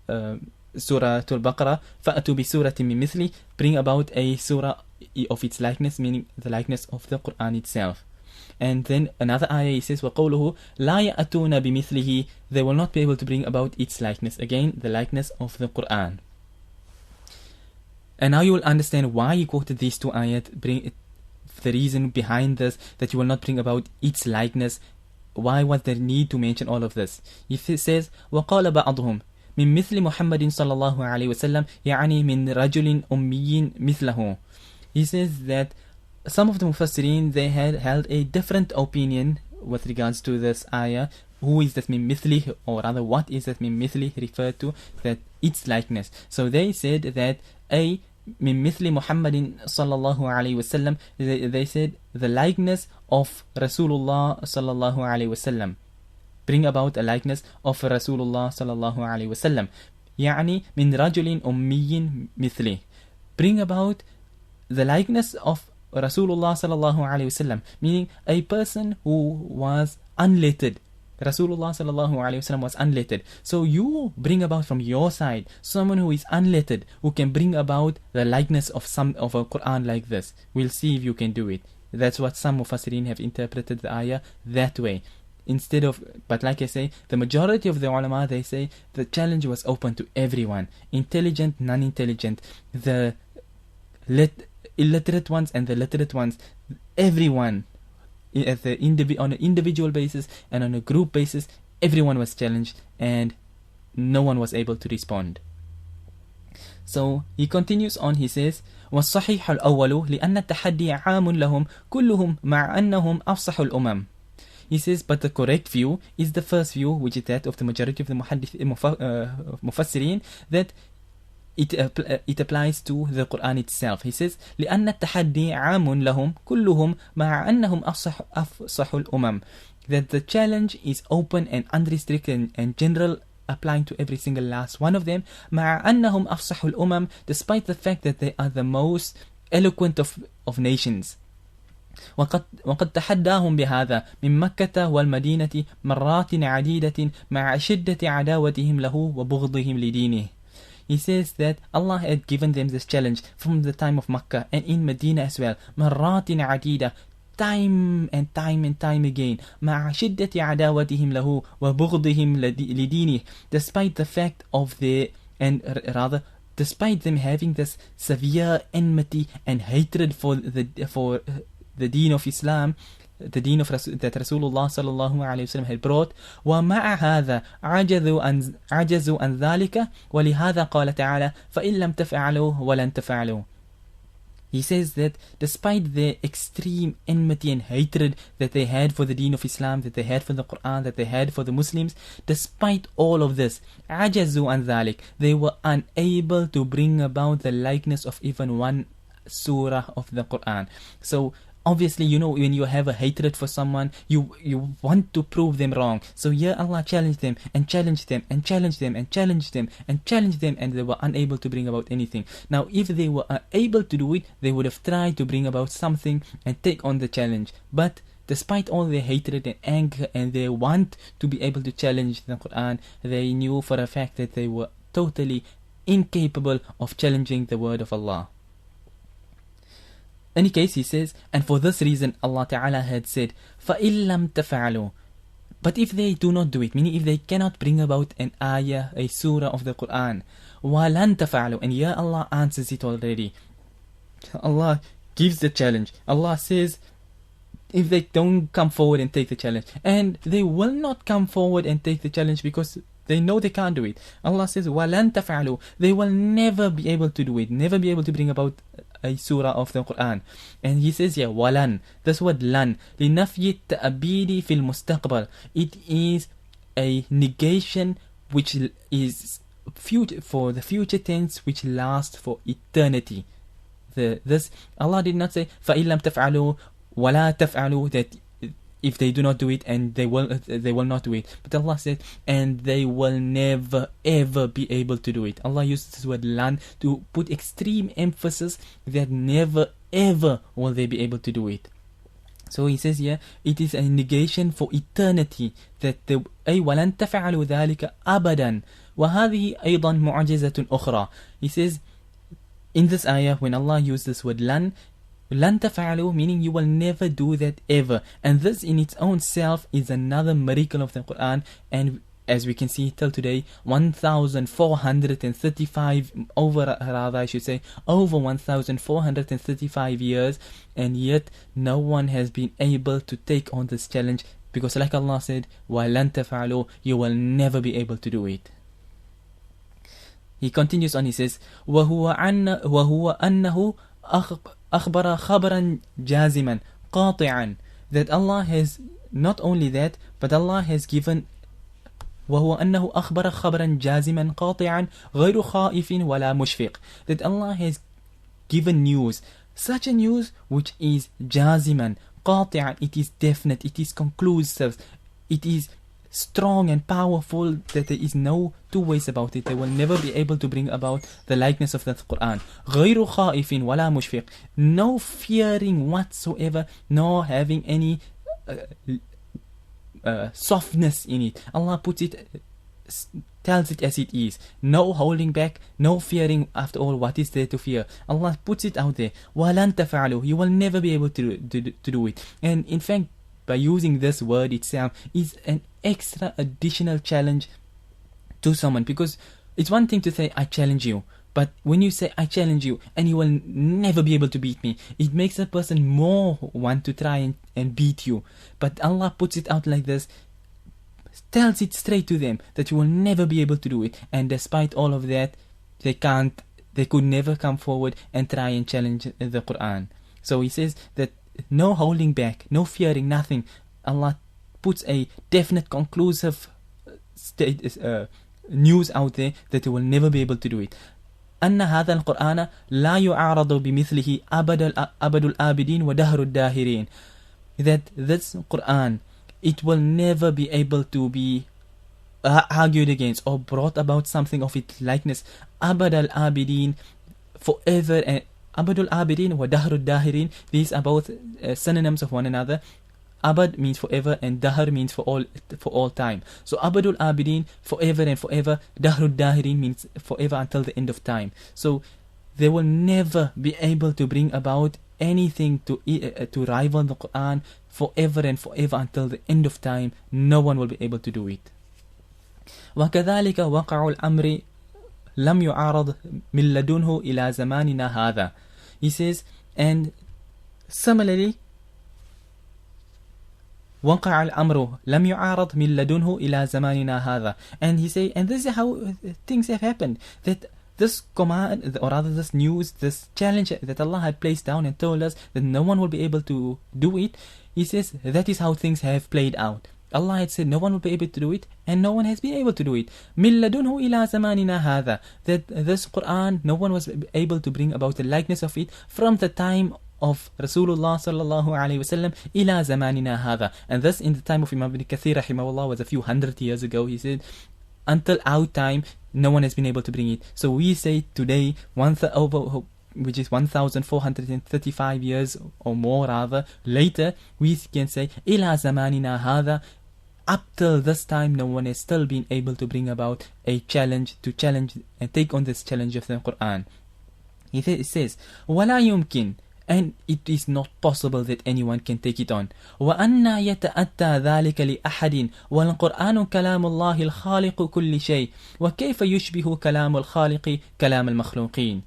Surah Al-Baqarah, فَأْتُوا بِسُورَةٍ مِّن مِثْلِ, bring about a surah of its likeness, meaning the likeness of the Qur'an itself. And then another ayah, he says, وَقَوْلُهُ لَا يَأْتُونَ بِمِثْلِهِ, they will not be able to bring about its likeness. Again, the likeness of the Qur'an. And now you will understand why he quoted these two ayat, the reason behind this, that you will not bring about its likeness. Why was there need to mention all of this? He says, وَقَالَ بَعْضُهُمْ مِن مِثْلِ مُحَمَّدٍ صَلَّى اللَّهُ عَلَيْهِ وَسَلَّمْ يَعْنِي مِن رَجُلٍ أُمِّيٍّ مِثْلَهُ. He says that some of the Mufassirin, they had held a different opinion with regards to this ayah. Who is that min mithli, or rather what is that min mithli referred to, that its likeness. So they said that min mithli Muhammadin sallallahu alayhi wasallam, they said the likeness of Rasulullah sallallahu alayhi wasallam, bring about a likeness of Rasulullah sallallahu alayhi wasallam, يعني min rajulin ummiyin mithli, bring about the likeness of Rasulullah sallallahu alayhi wasallam, meaning a person who was unlettered. Rasulullah sallallahu alayhi wasallam was unlettered. So you bring about from your side someone who is unlettered, who can bring about the likeness of a Quran like this. We'll see if you can do it. That's what some Mufassirin have interpreted the ayah that way. Instead of, but like I say, the majority of the ulama, they say the challenge was open to everyone, intelligent, non-intelligent, the illiterate ones and the literate ones, everyone, on an individual basis and on a group basis, everyone was challenged and no one was able to respond. So he continues on, he says, وَالصَّحِيحُ الْأَوَّلُ لِأَنَّ التَّحَدِّيَ عَامٌ لَهُمْ كُلُّهُمْ مَعَ أَنَّهُمْ أَفْصَحُ الْأُمَمِ. He says, but the correct view is the first view, which is that of the majority of the Mufassirin, that it applies to the Quran itself. He says, لأن التحدي عام لهم كلهم مع أنهم أفصح الأمم, that the challenge is open and unrestricted and general, applying to every single last one of them, مع أنهم أفصح الأمم, despite the fact that they are the most eloquent of nations. وقد تحداهم بهذا من مكة والمدينة مرات عديدة مع شدة عداوتهم له وبغضهم لدينه. He says that Allah had given them this challenge from the time of Makkah and in Medina as well. مرات عديدة, time and time again. مع شدة عداوتهم له وبغضهم لدينه, despite the fact of despite them having this severe enmity and hatred for the deen of Islam, the deen of that Rasulullah sallallahu alayhi wasallam had brought. ومع هذا عجزوا عن ذلك ولهذا قال تعالى فإن لم تفعلوا ولن تفعلوا. He says that despite their extreme enmity and hatred that they had for the deen of Islam, that they had for the Qur'an, that they had for the Muslims, despite all of this, عَجَزُوا عَنْ ذَلِكَ, they were unable to bring about the likeness of even one surah of the Qur'an. So obviously, when you have a hatred for someone, you want to prove them wrong. So here Allah challenged them and challenged them and challenged them and challenged them and challenged them, and they were unable to bring about anything. Now, if they were able to do it, they would have tried to bring about something and take on the challenge. But despite all their hatred and anger and their want to be able to challenge the Qur'an, they knew for a fact that they were totally incapable of challenging the word of Allah. In any case, he says, and for this reason Allah Ta'ala had said, فَإِن لَمْ تَفْعَلُوا, but if they do not do it, meaning if they cannot bring about an ayah, a surah of the Qur'an, وَلَن تَفْعَلُوا, and here Allah answers it already. Allah gives the challenge. Allah says, if they don't come forward and take the challenge, and they will not come forward and take the challenge because they know they can't do it. Allah says, وَلَن تَفْعَلُوا, they will never be able to do it, never be able to bring about a surah of the Qur'an. And he says here, walan, this word lan, لنفي التأبيد في المستقبل, it is a negation which is for the future tense, which lasts for eternity. This Allah did not say فَإِن لَمْ تَفْعَلُوا وَلَا تَفْعَلُوا, that if they do not do it and they will not do it. But Allah said, and they will never ever be able to do it. Allah used this word lan to put extreme emphasis that never ever will they be able to do it. So he says here, it is a negation for eternity, that أي ولن تفعلوا ذلك أبدا وهذه أيضا معجزة أخرى. He says in this ayah, when Allah used this word lan تفعلوا, meaning you will never do that ever. And this in its own self is another miracle of the Qur'an. And as we can see till today, 1,435 over 1,435 years, and yet no one has been able to take on this challenge, because like Allah said, وَلَن تَفْعَلُوا, you will never be able to do it. He continues on, he says, وَهُوَ أَنَّهُ أخبر خبرا جازما قاطعا, that Allah has not only that, but Allah has given وهو أنه أخبر خبرا جازما قاطعا غير خائف ولا مشفق, that Allah has given news, such a news which is جازما قاطعا, it is definite, it is conclusive, it is strong and powerful, that there is no two ways about it. They will never be able to bring about the likeness of the Qur'an. غير خائف ولا مشفق, no fearing whatsoever, nor having any softness in it. Allah puts it, tells it as it is, no holding back, no fearing. After all, what is there to fear? Allah puts it out there. وَلَن تَفْعَلُوا, you will never be able to do it. And in fact, by using this word itself is an extra additional challenge to someone, because it's one thing to say I challenge you, but when you say I challenge you and you will never be able to beat me, it makes a person more want to try and beat you. But Allah puts it out like this, tells it straight to them that you will never be able to do it, and despite all of that, they could never come forward and try and challenge the Qur'an. So he says that no holding back, no fearing, nothing. Allah puts a definite, conclusive news out there that they will never be able to do it. أن هذا القرآن لا يعارض بمثله أبد الآبدين ودهر الداهرين, that this Qur'an, it will never be able to be argued against or brought about something of its likeness. Abad al-Abidin, forever, and Abadul Abidin wa Dahrul Dahirin, these are both synonyms of one another. Abad means forever, and Dahr means for all time. So Abadul Abidin, forever and forever. Dahrul Dahirin means forever until the end of time. So they will never be able to bring about anything to rival the Qur'an forever and forever until the end of time. No one will be able to do it. وكذلك وقع الأمر لم يعارض من لدنه إلى زماننا هذا. He says, and similarly, وقع الأمر لم يعارض من لدنه إلى زماننا هذا. And he say, and this is how things have happened, that this command, or rather this news, this challenge that Allah had placed down and told us that no one will be able to do it, He says that is how things have played out. Allah had said no one will be able to do it, and no one has been able to do it. مِن لَدُنْهُ إِلَى زَمَانِنَا هَذَا. That this Qur'an, no one was able to bring about the likeness of it from the time of Rasulullah sallallahu alayhi wasallam ila zamanina hadha. And thus in the time of Imam ibn Katheer rahimahullah was a few hundred years ago, he said, until our time, no one has been able to bring it. So we say today, which is 1435 years or more rather later, we can say ila zamanina hadha. Up till this time, no one has still been able to bring about a challenge, to challenge and take on this challenge of the Qur'an. He says, وَلَا يُمْكِنْ, and it is not possible that anyone can take it on. وَأَنَّا يَتَأَتَّى ذَلِكَ لِأَحَدٍ وَالْقُرْآنُ كَلَامُ اللَّهِ الْخَالِقُ كُلِّ شَيْءٍ وَكَيْفَ يُشْبِهُ كَلَامُ الْخَالِقِ كَلَامَ الْمَخْلُوقِينَ.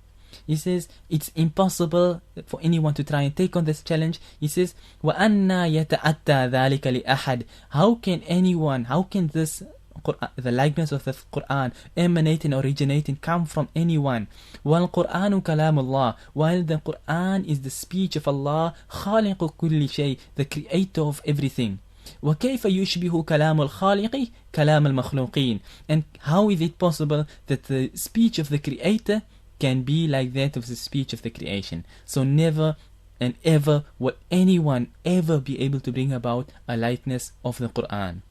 He says it's impossible for anyone to try and take on this challenge. He says, وَأَنَّا يَتَأَتَّى ذَلِكَ لِأَحَدٍ. How can anyone, how can this Qur'an, the likeness of the Qur'an, emanate and originate and come from anyone? وَالْقُرْآنُ كَلَامُ اللَّهِ. While the Qur'an is the speech of Allah, خَالِقُ كُلِّ شَيْءٍ, the creator of everything. وَكَيْفَ يُشْبِهُ كَلَامُ الْخَالِقِ كَلَامَ الْمَخْلُوقِينَ. And how is it possible that the speech of the creator can be like that of the speech of the creation? So never and ever will anyone ever be able to bring about a likeness of the Qur'an.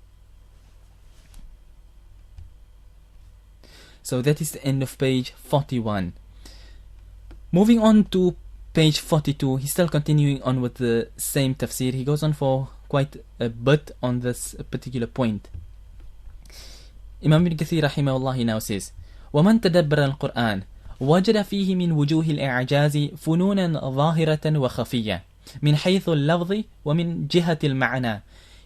So that is the end of page 41. Moving on to page 42, he's still continuing on with the same tafsir. He goes on for quite a bit on this particular point. Imam ibn Katheer rahimahullah now says, وَمَنْ تَدَبَّرَ الْقُرْآنِ وجد فيه من وجوه الإعجاز فنونا ظاهرة وخفية من حيث اللفظ ومن جهة المعنى.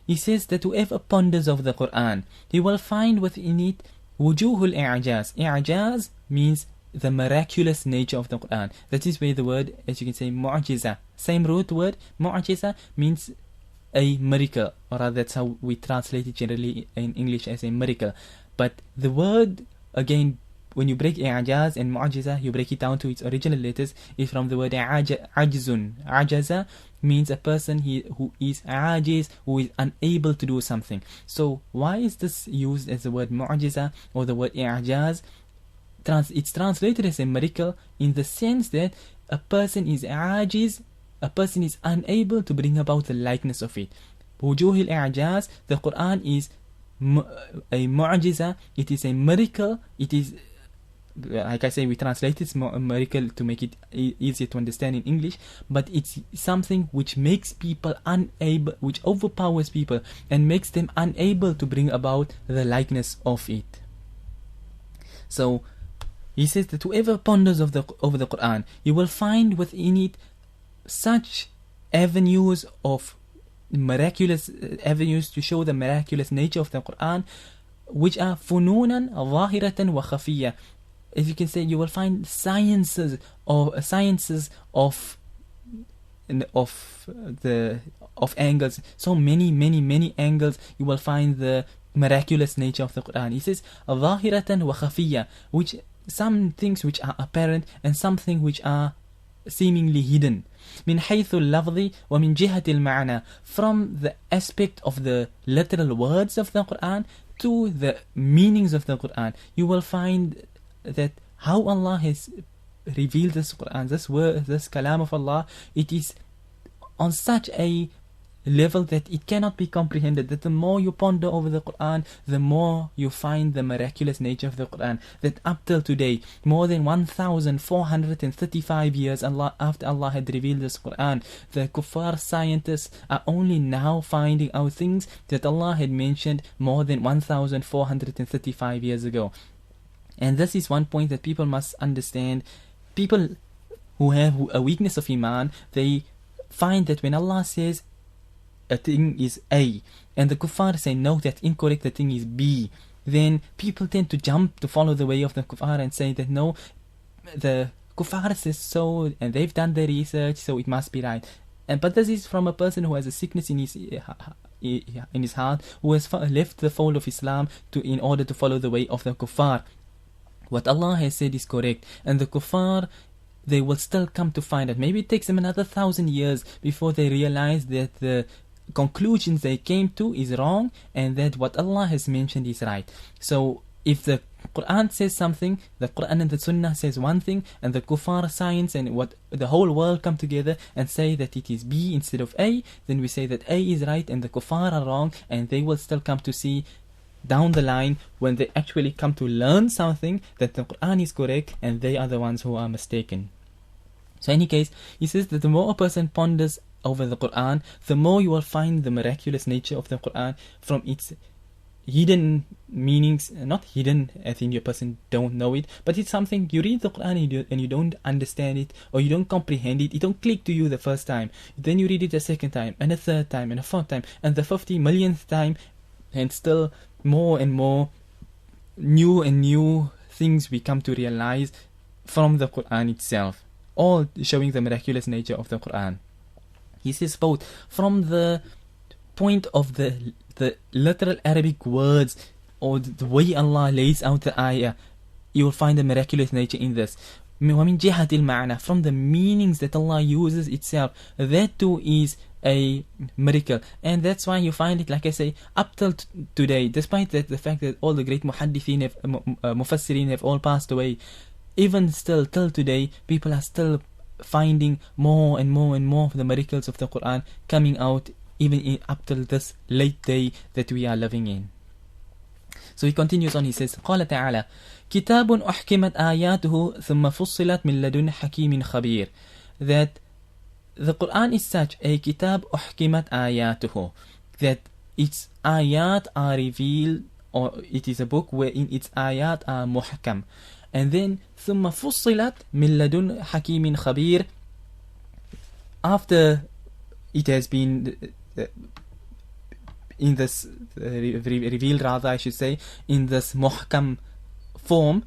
He says that whoever ponders over the Qur'an, he will find within it وجوه الإعجاز. إعجاز means the miraculous nature of the Qur'an. That is where the word, as you can say, mu'jiza, same root word, mu'jiza means a miracle, or rather that's how we translate it generally in English, as a miracle. But the word, again, when you break i'jaz and mu'jiza, you break it down to its original letters, is from the word ajzun. Ajaza means a person who is ajiz, who is unable to do something. So why is this used as the word mu'jiza or the word i'jaz? It's translated as a miracle in the sense that a person is ajiz, a person is unable to bring about the likeness of it. Wujuhil i'jaz, the Quran is a mu'jiza, it is a miracle, it is, like I say, we translate it a miracle to make it easier to understand in English, but it's something which makes people unable, which overpowers people and makes them unable to bring about the likeness of it. So he says that whoever ponders over the Quran, you will find within it such avenues of miraculous avenues to show the miraculous nature of the Quran, which are fununan zahiratan wa khafiyya. As you can say, you will find sciences of angles, so many angles. You will find the miraculous nature of the Quran. He says zahiratan wa khafiyya, which some things which are apparent and something which are seemingly hidden. من حيث اللفظ ومن جهة المعنى, from the aspect of the literal words of the Quran to the meanings of the Quran. You will find that how Allah has revealed this Quran, this word, this kalam of Allah, it is on such a level that it cannot be comprehended. That the more you ponder over the Quran, the more you find the miraculous nature of the Quran. That up till today, more than 1435 years after Allah had revealed this Quran, the kuffaar scientists are only now finding out things that Allah had mentioned more than 1435 years ago. And this is one point that people must understand. People who have a weakness of iman, they find that when Allah says a thing is A, and the kuffar say no, that's incorrect, the thing is B, then people tend to jump to follow the way of the kuffar and say that no, the kuffar says so, and they've done their research, so it must be right. But this is from a person who has a sickness in his heart, who has left the fold of Islam in order to follow the way of the kuffar. what Allah has said is correct, and the kuffar, they will still come to find out. Maybe it takes them another 1,000 years before they realize that the conclusions they came to is wrong and that what Allah has mentioned is right. So if the Qur'an says something, the Qur'an and the Sunnah says one thing, and the kuffar science and what the whole world come together and say that it is B instead of A, then we say that A is right and the kuffar are wrong, and they will still come to see down the line, when they actually come to learn something, that the Qur'an is correct and they are the ones who are mistaken. So in any case, he says that the more a person ponders over the Qur'an, the more you will find the miraculous nature of the Qur'an from its hidden meanings. Not hidden as in your person don't know it, but it's something you read the Qur'an and you don't understand it, or you don't comprehend it. It don't click to you the first time. Then you read it a second time, and a third time, and a fourth time, and the 50 millionth time, and still more and more new and new things we come to realize from the Qur'an itself, all showing the miraculous nature of the Qur'an. He says both from the point of the literal Arabic words, or the way Allah lays out the ayah, you will find the miraculous nature in this. وَمِن جِهَةِ الْمَعْنَى, from the meanings that Allah uses itself, that too is a miracle. And that's why you find it, like I say, up till today, despite that, the fact that all the great muhaddithin, mufassirin have all passed away, even still till today, people are still finding more and more and more of the miracles of the Qur'an coming out, even up till this late day that we are living in. So he continues on, he says, قال تعالى كتاب أحكمت آياته ثم فصلت من لدن حكيم خبير, that the Qur'an is such a kitab أحكمت آياته, that its ayat are revealed, or it is a book wherein its ayat are muhkam. And then ثم فصلت من لدن حكيم خبير, after it has been in this revealed, rather I should say, in this muhkam form,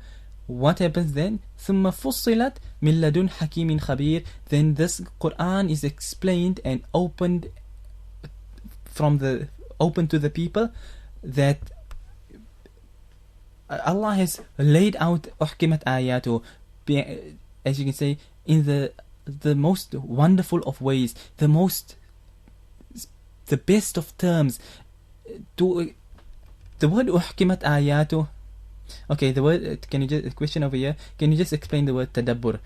what happens then? ثم فصلت من لدن حكيم خبير, then this Qur'an is explained and opened to the people, that Allah has laid out أحكمت آياته, as you can say, in the most wonderful of ways, the best of terms. To the word أحكمت آياته, okay, the word, can you just, question over here, can you just explain the word tadabbur?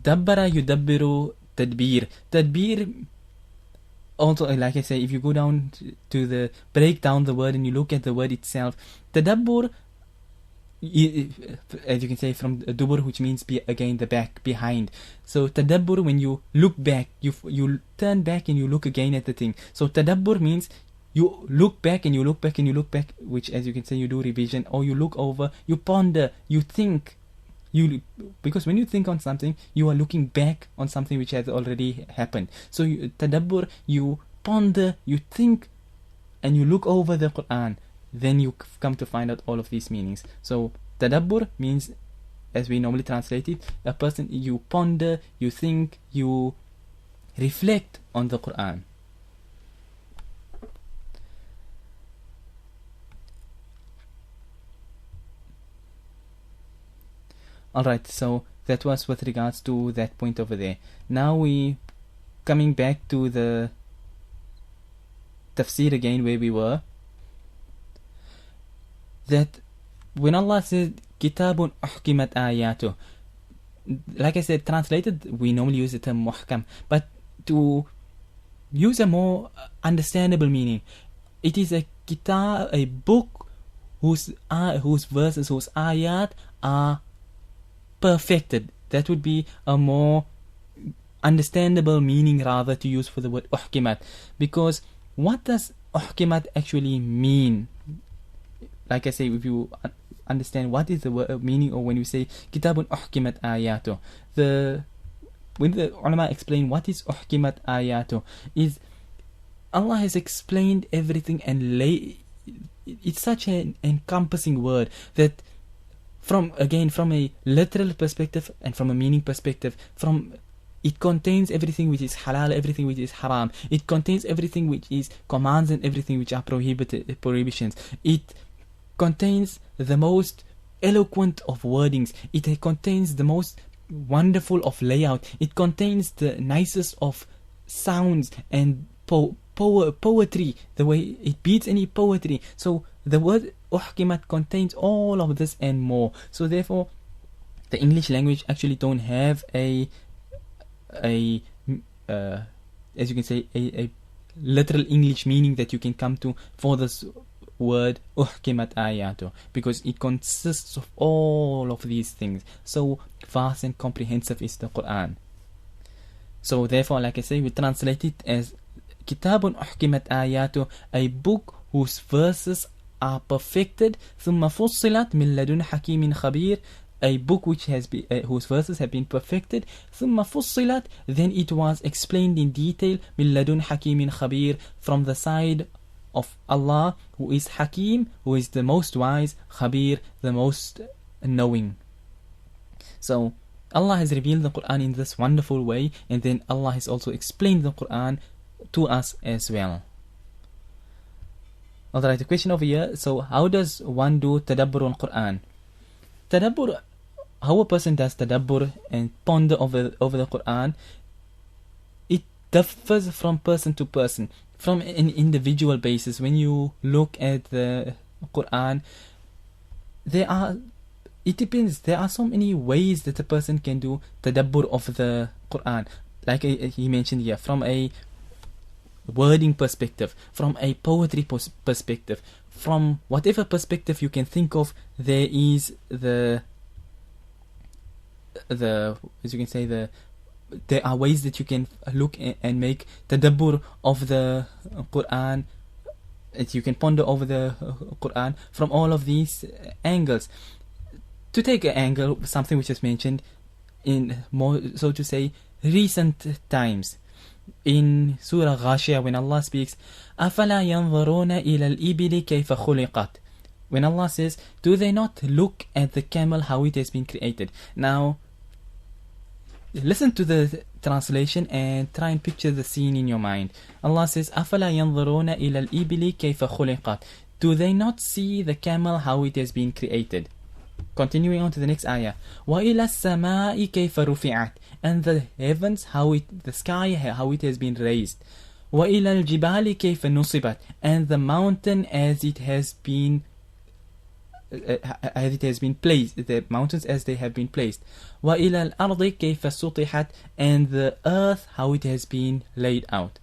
Dabbara yudabbiru tadbir. Tadbir, also, like I say, if you go down to break down the word and you look at the word itself, tadabbur, as you can say, from dubur, which means again the back, behind. So tadabbur, when you look back, you turn back and you look again at the thing. So tadabbur means you look back and you look back and you look back, which, as you can say, you do revision, or you look over, you ponder, you think, because when you think on something, you are looking back on something which has already happened. So tadabbur, you ponder, you think, and you look over the Qur'an. Then you come to find out all of these meanings. So tadabbur means, as we normally translate it, a person, you ponder, you think, you reflect on the Qur'an. Alright, so that was with regards to that point over there. Now we coming back to the Tafseer again, where we were. That when Allah said Kitabun Uhkimat Ayatuh, like I said, translated, we normally use the term muhkam, but to use a more understandable meaning, it is a kitab, a book whose verses, whose ayat are perfected. That would be a more understandable meaning, rather, to use for the word uhkimat. Because what does uhkimat actually mean? Like I say, if you understand what is the word meaning, or when you say kitabun uhkimat ayatuh, when the ulama explain what is uhkimat ayatuh, is Allah has explained everything and it's such an encompassing word that from a literal perspective and from a meaning perspective, it contains everything which is halal, everything which is haram. It contains everything which is commands and everything which are prohibitions. It contains the most eloquent of wordings. It contains the most wonderful of layout. It contains the nicest of sounds and poetry, the way it beats any poetry. So the word uhkimat contains all of this and more. So therefore, the English language actually don't have a as you can say, a literal English meaning that you can come to for this word uhkimat ayatu, because it consists of all of these things. So vast and comprehensive is the Qur'an. So therefore, like I say, we translate it as kitabun uhkimat ayatu, a book whose verses are perfected, thumma fussilat min ladun hakimin khabir, a book which has been whose verses have been perfected, thumma fussilat, then it was explained in detail, min ladun hakimin khabir, from the side of Allah, who is Hakim, who is the most wise, Khabir, the most knowing. So Allah has revealed the Qur'an in this wonderful way, and then Allah has also explained the Qur'an to us as well. Alright, the question over here. So how does one do tadabbur on Qur'an? Tadabbur, how a person does tadabbur and ponder over the Qur'an, it differs from person to person. From an individual basis, when you look at the Qur'an, it depends. There are so many ways that a person can do tadabbur of the Qur'an. Like he mentioned here, from a wording perspective, from a poetry perspective, from whatever perspective you can think of, there is the as you can say, there are ways that you can look and make tadabbur of the Qur'an. You can ponder over the Qur'an from all of these angles. To take an angle, something which is mentioned in more, so to say, recent times. In Surah Ghashiyah, when Allah speaks, أَفَلَا يَنْظُرُونَ إِلَى الْإِبِلِ كَيْفَ خُلِقَتْ, when Allah says, do they not look at the camel, how it has been created? Now, listen to the translation and try and picture the scene in your mind. Allah says, أَفَلَا يَنْظُرُونَ إِلَى الْإِبِلِ كَيْفَ خُلِقَتْ, do they not see the camel, how it has been created? Continuing on to the next ayah. وَإِلَى السَّمَاءِ كَيْفَ رُفِعَتْ, and the heavens, the sky, how it has been raised. وَإِلَى الْجِبَالِ كَيْفَ نُصِبَتْ, and the mountain as it has been placed, the mountains as they have been placed. وَإِلَى الْأَرْضِ كَيْفَ سُطِحَتْ, and the earth, how it has been laid out.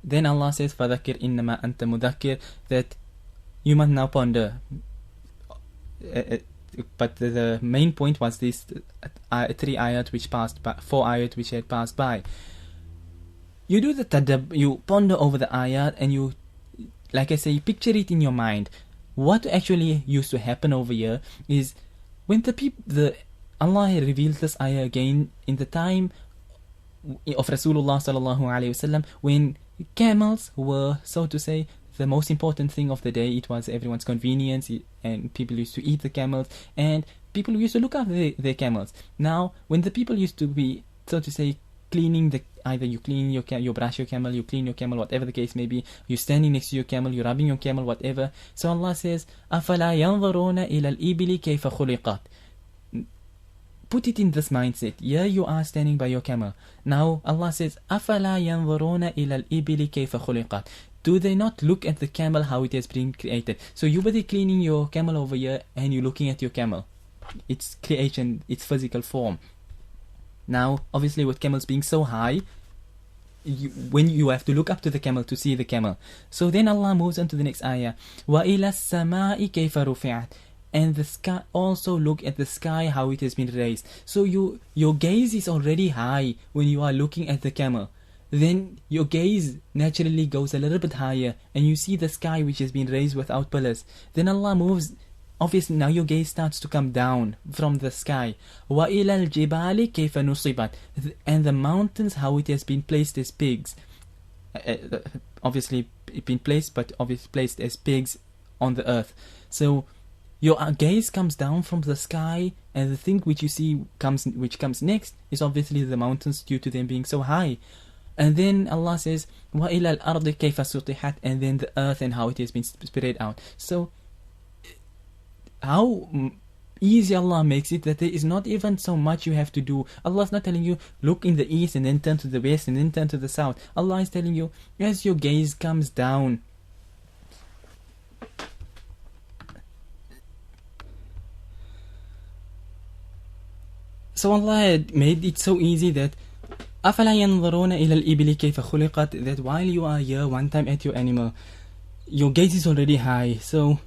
Then Allah says, فَذَكِّرْ إِنَّمَا أَنْتَ مُذَكِّرْ, that you must now ponder. But the main point was these 3 ayat which passed by, 4 ayat which had passed by. You do the tadabbur, you ponder over the ayat, and you, like I say, picture it in your mind. What actually used to happen over here is when Allah revealed this ayah again in the time of Rasulullah sallallahu alaihi wasallam, when camels were, so to say, the most important thing of the day. It was everyone's convenience, and people used to eat the camels, and people used to look after their camels. Now, when the people used to be, so to say, cleaning either you clean you brush your camel, you clean your camel, whatever the case may be, you're standing next to your camel, you're rubbing your camel, whatever. So Allah says, أَفَلَا يَنْظُرُونَ إِلَى الْإِبِلِ كَيْفَ خُلِقَتْ. Put it in this mindset. Here you are standing by your camel. Now Allah says, أَفَلَا يَنْظُرُونَ إِلَى الْإِبِلِ كَيْفَ خُلِقَتْ. Do they not look at the camel, how it has been created? So you were cleaning your camel over here, and you're looking at your camel. Its creation, its physical form. Now, obviously, with camels being so high, when you have to look up to the camel to see the camel. So then Allah moves on to the next ayah. وَإِلَى السَّمَاءِ كَيْفَ رُفِعَتْ, and the sky, also look at the sky, how it has been raised. So your gaze is already high when you are looking at the camel. Then your gaze naturally goes a little bit higher, and you see the sky which has been raised without pillars. Then Allah moves, obviously now your gaze starts to come down from the sky. وَإِلَى الْجِبَالِ كَيْفَ نُصِبَتْ, and the mountains, how it has been placed as pigs. Obviously been placed, but obviously placed as pigs on the earth. So your gaze comes down from the sky, and the thing which you see which comes next is obviously the mountains, due to them being so high. And then Allah says, وَإِلَى الْأَرْضِ كَيْفَ سُطِحَتْ, and then the earth and how it has been spread out. So how easy Allah makes it, that there is not even so much you have to do. Allah is not telling you, look in the east and then turn to the west and then turn to the south. Allah is telling you, as your gaze comes down, so Allah had made it so easy that أَفَلَا يَنْظُرُونَ إِلَى الْإِبِلِ كَيْفَ خُلِقَتْ, that while you are here one time at your animal, your gaze is already high. So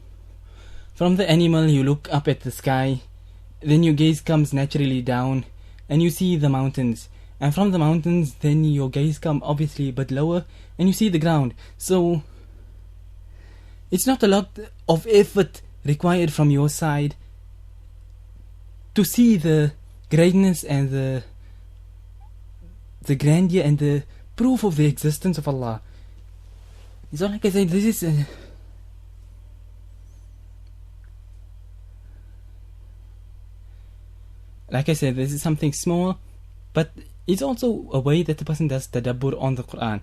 from the animal you look up at the sky, then your gaze comes naturally down and you see the mountains, and from the mountains then your gaze comes obviously a bit lower and you see the ground. So it's not a lot of effort required from your side to see the greatness and the grandeur and the proof of the existence of Allah. So like I said, this is like I said, this is something small, but it's also a way that the person does tadabbur on the Qur'an.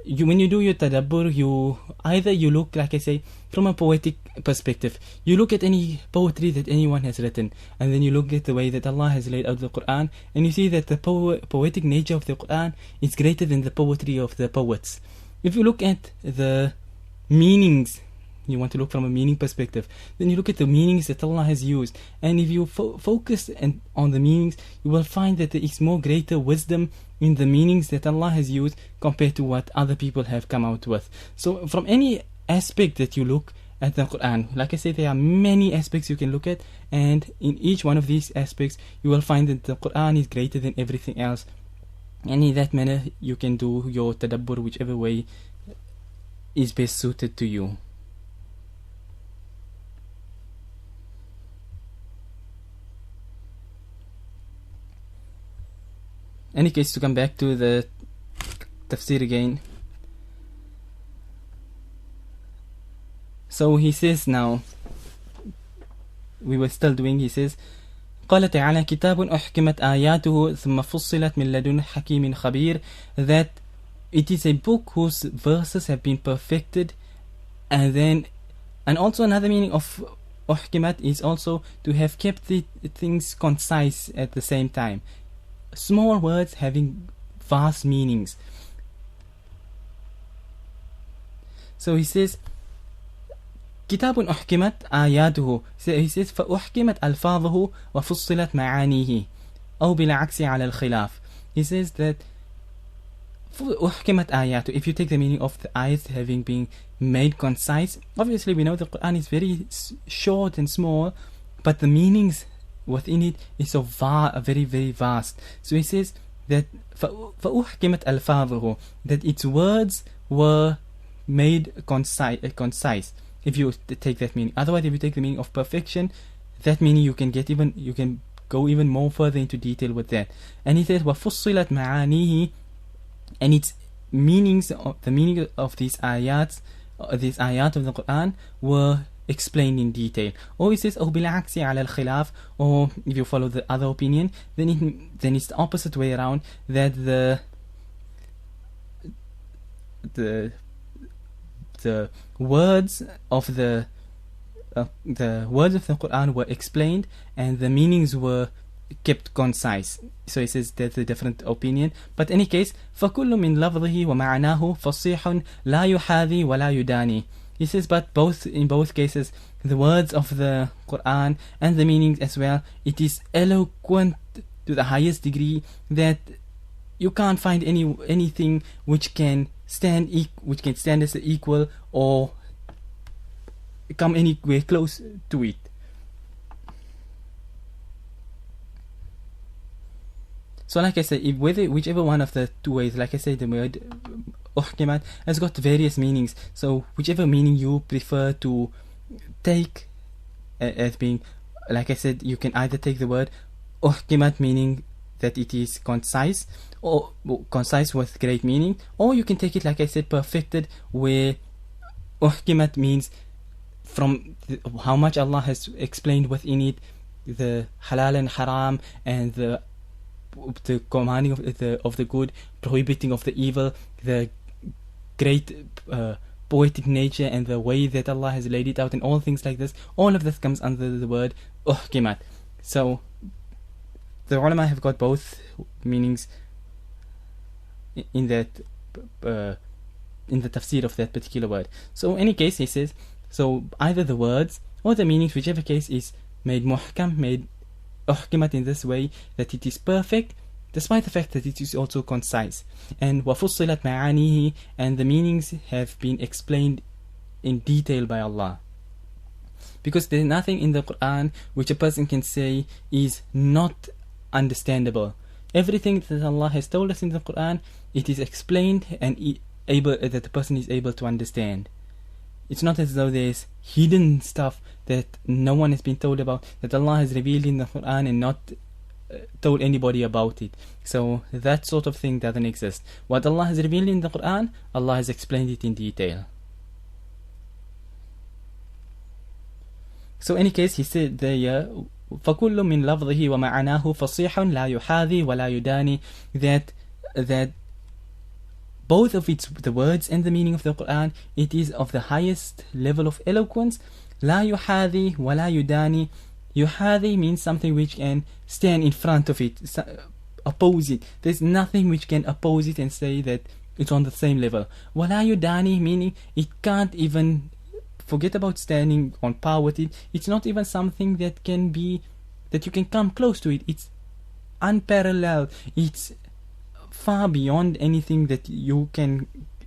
When you do your tadabbur, you look, like I say, from a poetic perspective. You look at any poetry that anyone has written, and then you look at the way that Allah has laid out the Qur'an, and you see that the poetic nature of the Qur'an is greater than the poetry of the poets. If you look at the meanings, you want to look from a meaning perspective, then you look at the meanings that Allah has used, and if you focus on the meanings, you will find that there is more greater wisdom in the meanings that Allah has used compared to what other people have come out with. So from any aspect that you look at the Qur'an, like I said, there are many aspects you can look at, and in each one of these aspects you will find that the Qur'an is greater than everything else, and in that manner you can do your tadabbur whichever way is best suited to you. Any case, to come back to the tafsir again. So he says now, we were still doing, he says, قال تعالى كتاب أحكمت آياته ثم فصلت من لدن حكيم خبير, that it is a book whose verses have been perfected, and also another meaning of أحكمت is also to have kept the things concise at the same time. Small words having vast meanings. So he says كتاب أحكمت آياته, he says فأحكمت ألفاظه وفصلت معانيه أو بالعكس على الخلاف. He says that أحكمت آياته, if you take the meaning of the ayats having been made concise, obviously we know the Qur'an is very short and small, but the meanings within it is so very, very vast. So he says that فأحكمت ألفاظه, that its words were made concise. If you take that meaning, otherwise, if you take the meaning of perfection, that meaning you can go even more further into detail with that. And he says وفصلت معانيه, and its meanings, the meaning of these ayat of the Quran were explained in detail. Or he says أو بالعكس على الخلاف, or if you follow the other opinion, then it's the opposite way around, that the words of the Quran were explained and the meanings were kept concise. So he says that's a different opinion. But in any case, فَكُلُّ مِنْ لَفْظِهِ وَمَعْنَاهُ فَصِيحٌ لَا يُحَاذِي وَلَا يُدَانِي. He says, but in both cases, the words of the Quran and the meanings as well, it is eloquent to the highest degree, that you can't find anything which can stand as an equal or come anywhere close to it. So like I said, whichever one of the two ways, like I said, the word uhkimat has got various meanings. So whichever meaning you prefer to take as being, like I said, you can either take the word uhkimat meaning that it is concise, or concise with great meaning, or you can take it, like I said, perfected, where uhkimat means from how much Allah has explained within it, the halal and haram, and the commanding of the good, prohibiting of the evil, the great poetic nature and the way that Allah has laid it out and all things like this, all of this comes under the word uhkimat. So the ulama have got both meanings in that in the tafsir of that particular word. So in any case, he says, so either the words or the meanings, whichever case, is made muhkam, made uhkimat in this way that it is perfect, despite the fact that it is also concise. And وَفُصِّلَتْ مَعَانِهِ, and the meanings have been explained in detail by Allah. Because there is nothing in the Qur'an which a person can say is not understandable. Everything that Allah has told us in the Qur'an, it is explained and that the person is able to understand. It's not as though there's hidden stuff that no one has been told about, that Allah has revealed in the Qur'an and not told anybody about it. So that sort of thing doesn't exist. What Allah has revealed in the Qur'an, Allah has explained it in detail. So in any case, he said there, فَكُلُّ مِنْ لَفْظِهِ وَمَعَنَاهُ فَصِيحٌ لَا يُحَاذِي وَلَا يُدَانِي, that both of the words and the meaning of the Qur'an, it is of the highest level of eloquence. لَا يُحَاذِي وَلَا يُدَانِي. Yuhadi means something which can stand in front of it, oppose it. There's nothing which can oppose it and say that it's on the same level. Wala yudani, meaning it can't even, forget about standing on par with it. It's not even something that you can come close to it. It's unparalleled. It's far beyond anything that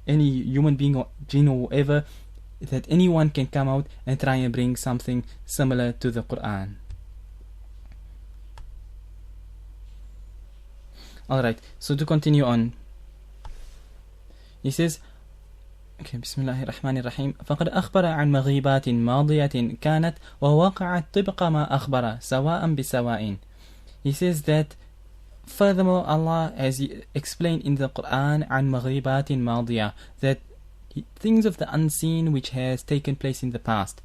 any human being or jinn or whatever, that anyone can come out and try and bring something similar to the Qur'an. Alright, so to continue on, he says, okay, Bismillahirrahmanirrahim. فقد أخبر عن مغيبات ماضية كانت ووقعت طبق ما أخبر سواء بسواء. He says that furthermore, Allah has explained in the Qur'an عن مغيبات ماضية, that things of the unseen which has taken place in the past.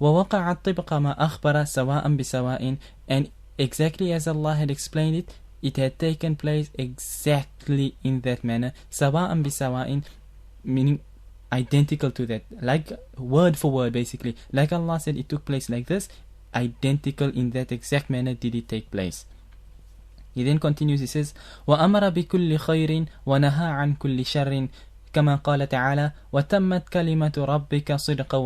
وَوَقَعَتْ طِبْقَ مَا أَخْبَرَ سَوَاءً بِسَوَاءٍ, and exactly as Allah had explained it, it had taken place exactly in that manner. سَوَاءً بِسَوَاءٍ, meaning identical to that, like word for word basically. Like Allah said it took place like this, identical in that exact manner did it take place. He then continues, he says, وَأَمَرَ بِكُلِّ خَيْرٍ وَنَهَى عَنْ كُلِّ شَرٍ كما قال تعالى وتمت كلمة ربك صدقا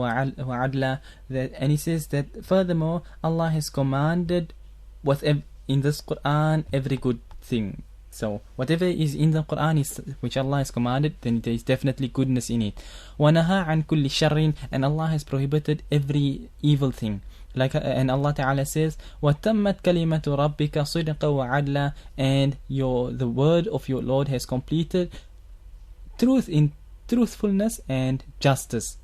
وعدلا. And he says that furthermore Allah has commanded in this Qur'an every good thing. So whatever is in the Qur'an which Allah has commanded, then there is definitely goodness in it. وَنَهَى عَنْ كُلِّ شَرٍ, and Allah has prohibited every evil thing. And Allah Ta'ala says, وَتَمَّتْ كَلِمَةُ رَبِّكَ صِدْقًا وَعَدْلًا, and the word of your Lord has completed truth in truthfulness and justice.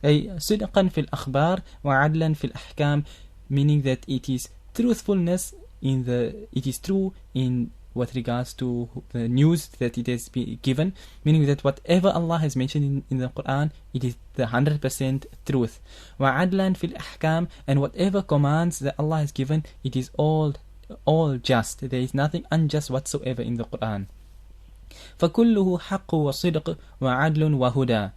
أي صدقا في الأخبار وعدلا في الأحكام, meaning that it is truthfulness it is true in what regards to the news that it has been given, meaning that whatever Allah has mentioned in the Qur'an, it is the 100% truth. وعدلا في الأحكام, and whatever commands that Allah has given, it is all just. There is nothing unjust whatsoever in the Qur'an. فَكُلُّهُ حَقٌّ وَصِدْقٌ وَعَدْلٌ وَهُدًى,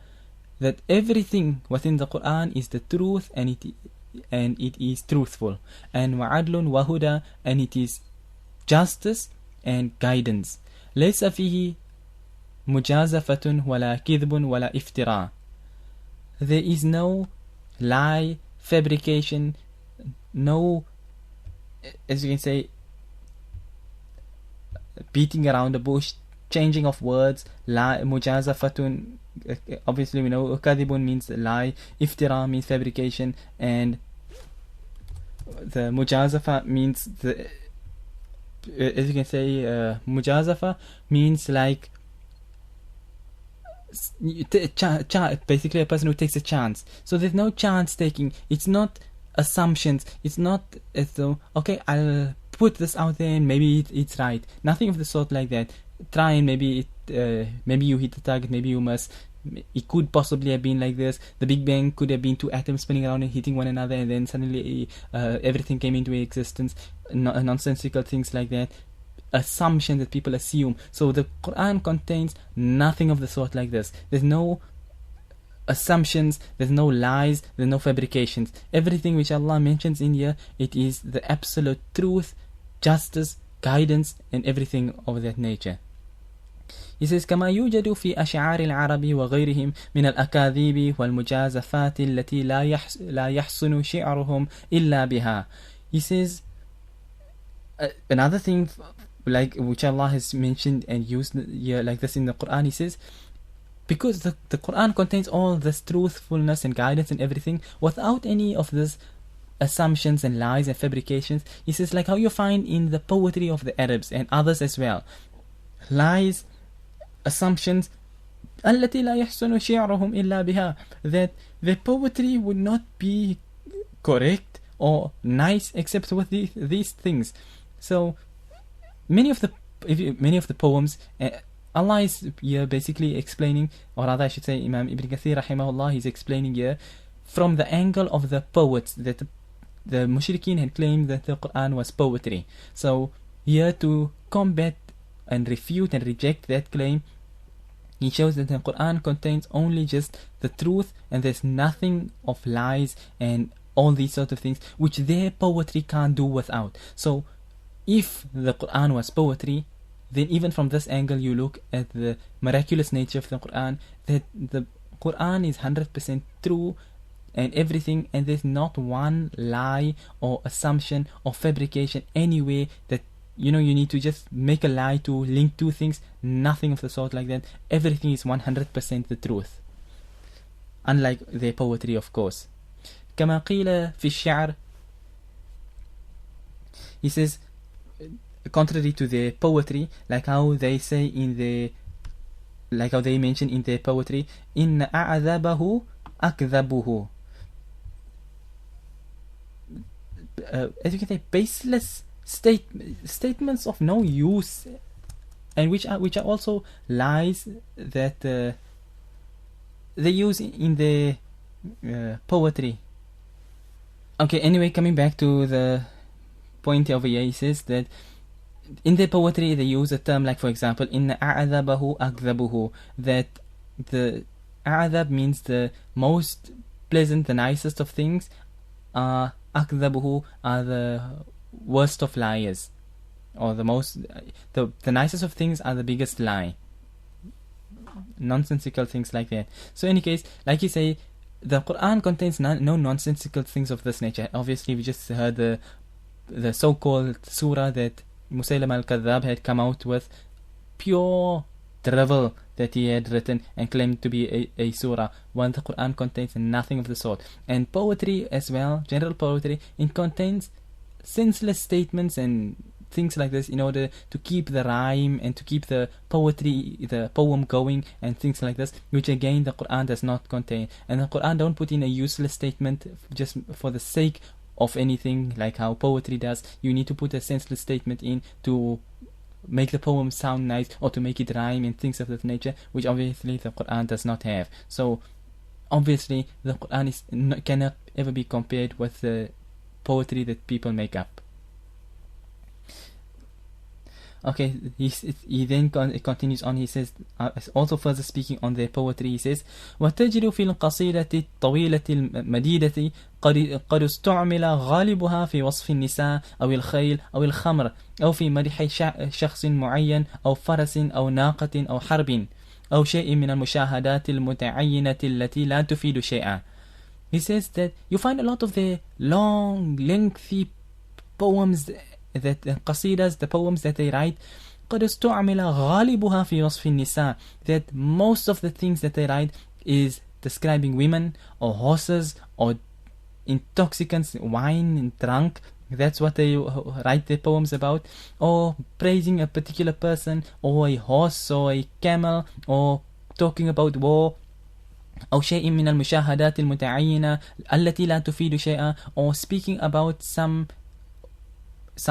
that everything within the Qur'an is the truth and it is truthful. And وَعَدْلٌ وَهُدًى, and it is justice and guidance. لَيْسَ فِيهِ مُجَازَفَةٌ وَلَا كِذْبٌ وَلَا إِفْتِرَاءٌ, there is no lie, fabrication, no, as you can say, beating around the bush, changing of words. Lie, mujazafatun, obviously we know kadhibun means lie, iftira means fabrication, and the mujazafa means as you can say, mujazafa means like basically a person who takes a chance. So there's no chance taking. It's not assumptions. It's not as though, okay, I'll put this out there and maybe it's right. Nothing of the sort like that. Try and maybe you hit the target, maybe you must. It could possibly have been like this. The Big Bang could have been two atoms spinning around and hitting one another, and then suddenly everything came into existence. Nonsensical things like that. Assumption that people assume. So the Quran contains nothing of the sort like this. There's no assumptions, there's no lies, there's no fabrications. Everything which Allah mentions in here, it is the absolute truth, justice, guidance, and everything of that nature. He says كما يوجد في أشعار العرب وغيرهم من الأكاذيب والمجازفات التي لا يحسن شعرهم إلا بها. He says another thing like which Allah has mentioned and used here like this in the Qur'an. He says because the Qur'an contains all this truthfulness and guidance and everything without any of this assumptions and lies and fabrications. He says like how you find in the poetry of the Arabs and others as well, lies, assumptions التي لا يحسن شعرهم إلا بها, that the poetry would not be correct or nice except with these things. So many of the poems, Allah is here basically explaining, or rather I should say Imam Ibn Katheer rahimahullah, he's explaining here from the angle of the poets, that the mushrikeen had claimed that the Qur'an was poetry. So here to combat and refute and reject that claim, he shows that the Qur'an contains only just the truth and there's nothing of lies and all these sort of things which their poetry can't do without. So if the Qur'an was poetry, then even from this angle you look at the miraculous nature of the Qur'an, that the Qur'an is 100% true and everything, and there's not one lie or assumption or fabrication anywhere that you need to just make a lie to link two things. Nothing of the sort like that. Everything is 100% the truth, unlike their poetry, of course. كما قيل في الشعر, he says, contrary to their poetry, like how they say like how they mention in their poetry, إن أعذبه أكذبه, as you can say, baseless statements of no use, and which are also lies that they use in their poetry. Okay, anyway, coming back to the point over here, he says that in their poetry they use a term like, for example, إن أعذبه أكذبه, that the أعذب means the most pleasant, the nicest of things, أكذبه are the worst of liars, or the nicest of things are the biggest lie. Nonsensical things like that. So in any case, like you say, the Qur'an contains no nonsensical things of this nature. Obviously we just heard the so-called surah that Musaylim al-Kadhab had come out with, pure drivel that he had written and claimed to be a surah, while the Qur'an contains nothing of the sort. And poetry as well, general poetry, it contains senseless statements and things like this in order to keep the rhyme and to keep the poetry, the poem going and things like this, which again the Qur'an does not contain. And the Qur'an don't put in a useless statement just for the sake of anything like how poetry does. You need to put a senseless statement in to make the poem sound nice or to make it rhyme and things of that nature, which obviously the Qur'an does not have. So obviously the Qur'an cannot ever be compared with the poetry that people make up. Okay, he then continues on. He says, also further speaking on their poetry, he says, وتجد في القصيدة الطويلة المديدة قد استعمل غالبها في وصف النساء أو الخيل أو الخمر أو في مدح شخص معين أو فرس أو ناقة أو حرب أو شيء من المشاهدات المتعينة التي لا تفيد شيئا. He says that you find a lot of the long, lengthy poems, that qasidas, the poems that they write, قد استعمل غالبها في وصف النساء, that most of the things that they write is describing women or horses or intoxicants, wine and drunk. That's what they write their poems about, or praising a particular person or a horse or a camel, or talking about war, أو شيء من المشاهدات المتعينة التي لا تفيد شيئا, or speaking about some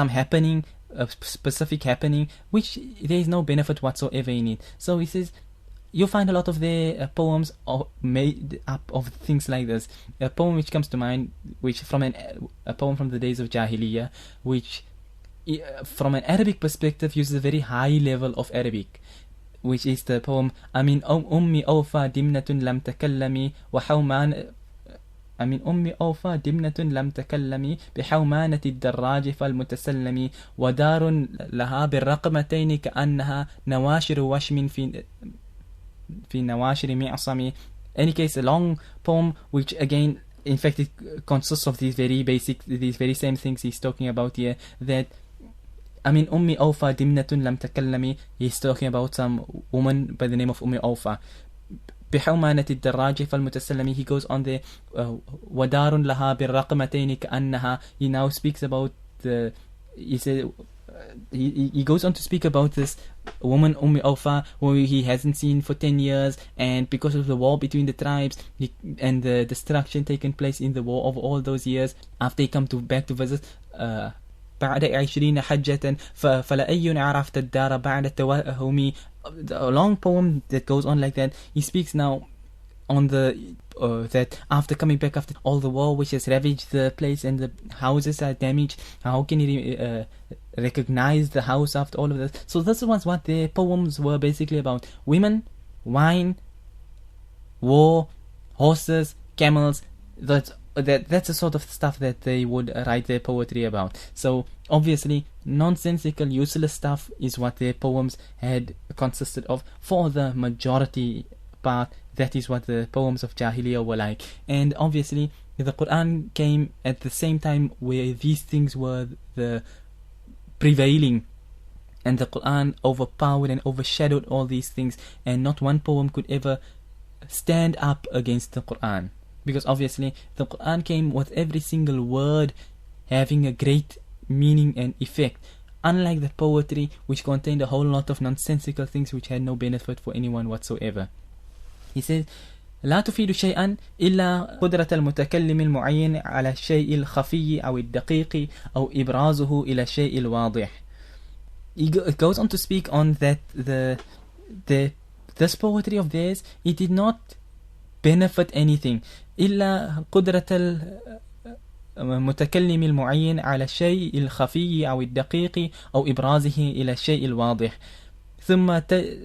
happening, a specific happening, which there is no benefit whatsoever in it. So he says you find a lot of their poems are made up of things like this. A poem which comes to mind, which from a poem from the days of Jahiliyyah, which from an Arabic perspective uses a very high level of Arabic, which is the poem أمين أمي أوفى دمنة لم تكلمي وحومان أمين أمي أوفى دمنة لم تكلمي بحومانة الدراج فالمتسلم ودار لها بالرقمتين كأنها نواشر وشم في نواشر معصم. Any case, a long poem which again, in fact, it consists of these very same things he's talking about here. That أمين أمي أوفى دمنة لم تكلمي, he's talking about some woman by the name of Ummi Awfa. بحومانة الدراج فالمتسلم, he goes on there. ودار لها بالرقمتين كأنها, he now speaks about the, he said, he goes on to speak about this woman Ummi Awfa who he hasn't seen for 10 years, and because of the war between the tribes and the destruction taking place in the war of all those years, after he come back to visit, بعد 20 حجة فلأي عرفت الدار بعد توهمي. A long poem that goes on like that. He speaks now on the that after coming back after all the war which has ravaged the place and the houses are damaged, how can he recognize the house after all of this? So this was what their poems were basically about: women, wine, war, horses, camels. That's the sort of stuff that they would write their poetry about. So obviously nonsensical, useless stuff is what their poems had consisted of for the majority part. That is what the poems of Jahiliyyah were like. And obviously the Qur'an came at the same time where these things were the prevailing, and the Qur'an overpowered and overshadowed all these things, and not one poem could ever stand up against the Qur'an, because obviously the Qur'an came with every single word having a great meaning and effect, unlike the poetry which contained a whole lot of nonsensical things which had no benefit for anyone whatsoever. He says, لا تفيد شيئا إلا قدرة المتكلم المعين على الشيء الخفي أو الدقيق أو إبرازه إلى الشيء الواضح. He goes on to speak on that this poetry of theirs, it did not benefit anything إلا قدرة المتكلم المعين على الشيء الخفي أو الدقيق أو إبرازه إلى الشيء الواضح.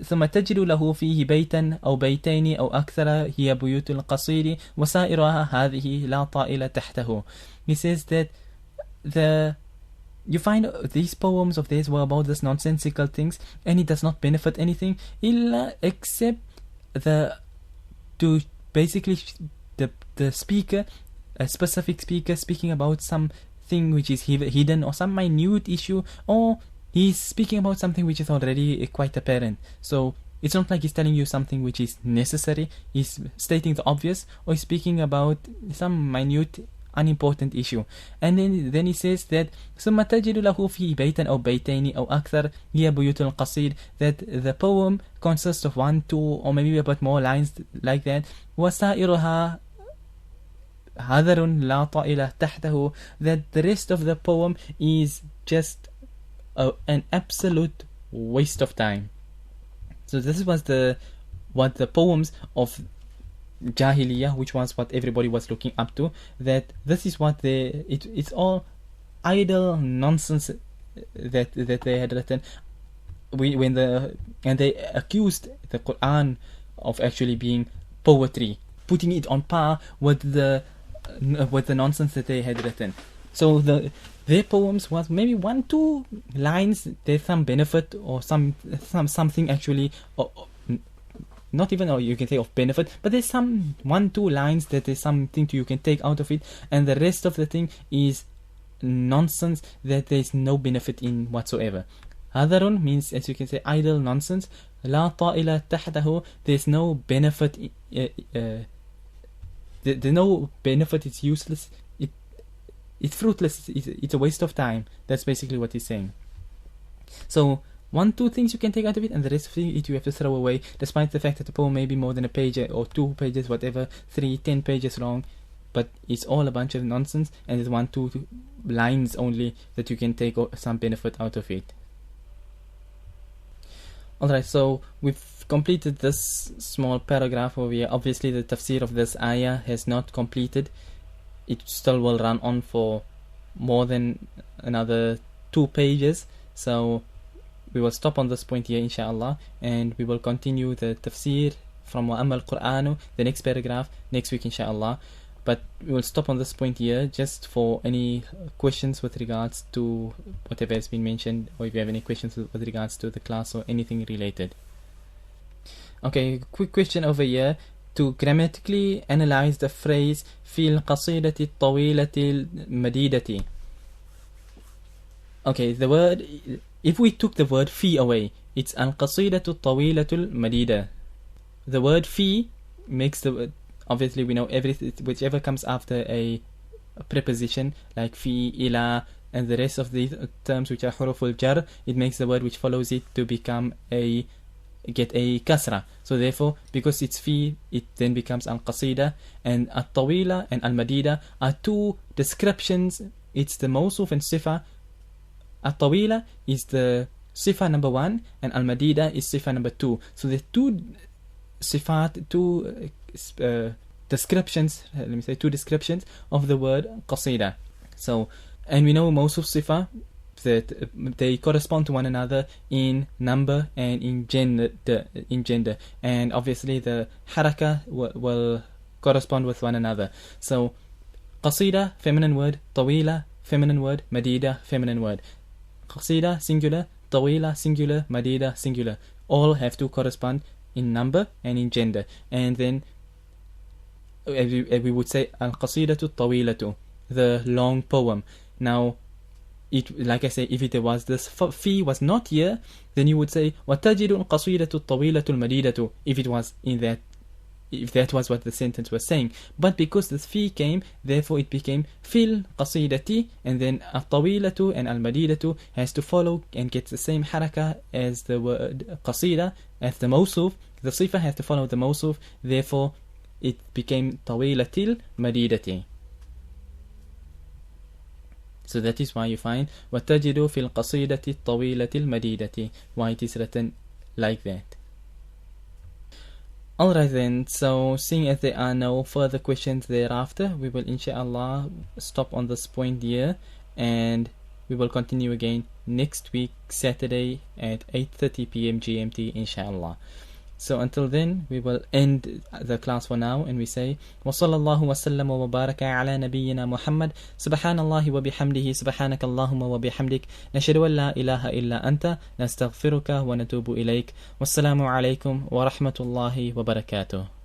ثم تجد له فيه بيتا أو بيتين أو أكثر هي بيوت القصير وسائرها هذه لا طائل تحته. He says that you find these poems of theirs were about this nonsensical things, and it does not benefit anything except to basically the speaker, a specific speaker speaking about something which is hidden or some minute issue, or he's speaking about something which is already quite apparent. So it's not like he's telling you something which is necessary, he's stating the obvious, or he's speaking about some minute unimportant issue. And then he says that ثم تجد له في بيتا أو بيتين أو أكثر هي بيوت القصيد, that the poem consists of 1, 2 or maybe a bit more lines like that. وسائرها هذر لا طائل تحته, that the rest of the poem is just an absolute waste of time. So this was what the poems of Jahiliyyah, which was what everybody was looking up to, that this is what it's all idle nonsense that they had written. And they accused the Qur'an of actually being poetry, putting it on par with the nonsense that they had written. So their poems was maybe 1, 2 lines, there's some benefit or something actually, or not even, or you can say of benefit, but there's some 1, 2 lines that there's something you can take out of it, and the rest of the thing is nonsense that there's no benefit in whatsoever. Hadarun means, as you can say, idle nonsense. La ta'ila tahtahu, there's no benefit, there's no benefit, it's useless, it's fruitless, it's a waste of time. That's basically what he's saying. So 1, 2 things you can take out of it, and the rest of it you have to throw away, despite the fact that the poem may be more than a page or 2 pages, whatever, 3, 10 pages long, but it's all a bunch of nonsense, and there's 1, 2 lines only that you can take some benefit out of it. Alright, so we've completed this small paragraph over here. Obviously the tafsir of this ayah has not completed. It still will run on for more than another 2 pages, so we will stop on this point here, inshallah, and we will continue the tafsir from وَأَمَّا الْقُرْآنُ, the next paragraph, next week, inshallah. But we will stop on this point here just for any questions with regards to whatever has been mentioned, or if you have any questions with regards to the class or anything related. Okay, quick question over here. To grammatically analyze the phrase في القصيدة الطويلة المديدة. Okay, the word, if we took the word fi away, it's القصيدة الطويلة المديدة. The word fi makes the word, obviously we know everything, whichever comes after a preposition like fi, ila, and the rest of these terms which are huruful jar, it makes the word which follows it to become get a kasra. So therefore, because it's fi, it then becomes al-qasida, and al-tawila and al-madida are two descriptions. It's the mawsuf and sifa. Al-tawila is the sifa number 1, and al-madida is sifa number 2. So the two sifat, two descriptions, let me say two descriptions of the word qasida. So, and we know mawsuf sifa, that they correspond to one another in number and in gender, and obviously the haraka will correspond with one another. So qasida, feminine word; tawila, feminine word; madida, feminine word. Qasida singular, tawila singular, madida singular. All have to correspond in number and in gender. And then we would say al-qasidatu tawilatu, the long poem. Now, it, like I say, if it was this fi was not here, then you would say وَتَجِدُ الْقَصِيدَةُ الطَّوِيلَةُ الْمَدِيدَةُ, if it was in that, if that was what the sentence was saying. But because this fi came, therefore it became fil qasidati, and then al-tawilatu and al-madidatu has to follow and get the same haraka as the word qasida, as the mawsuf. The sifa has to follow the mawsuf, therefore it became tawilatil madidati. So that is why you find وَتَجِدُ فِي الْقَصِيدَةِ الطَّوِيلَةِ الْمَدِيدَةِ, why it is written like that. Alright then, so seeing as there are no further questions thereafter, we will inshallah stop on this point here, and we will continue again next week, Saturday at 8:30 PM GMT, inshallah. So until then, we will end the class for now, and we say وصلى الله وسلم وبارك على نبينا محمد سبحان الله وبحمده سبحانك اللهم وبحمدك نشهد أن لا إله إلا أنت نستغفرك ونتوب إليك والسلام عليكم ورحمة الله وبركاته.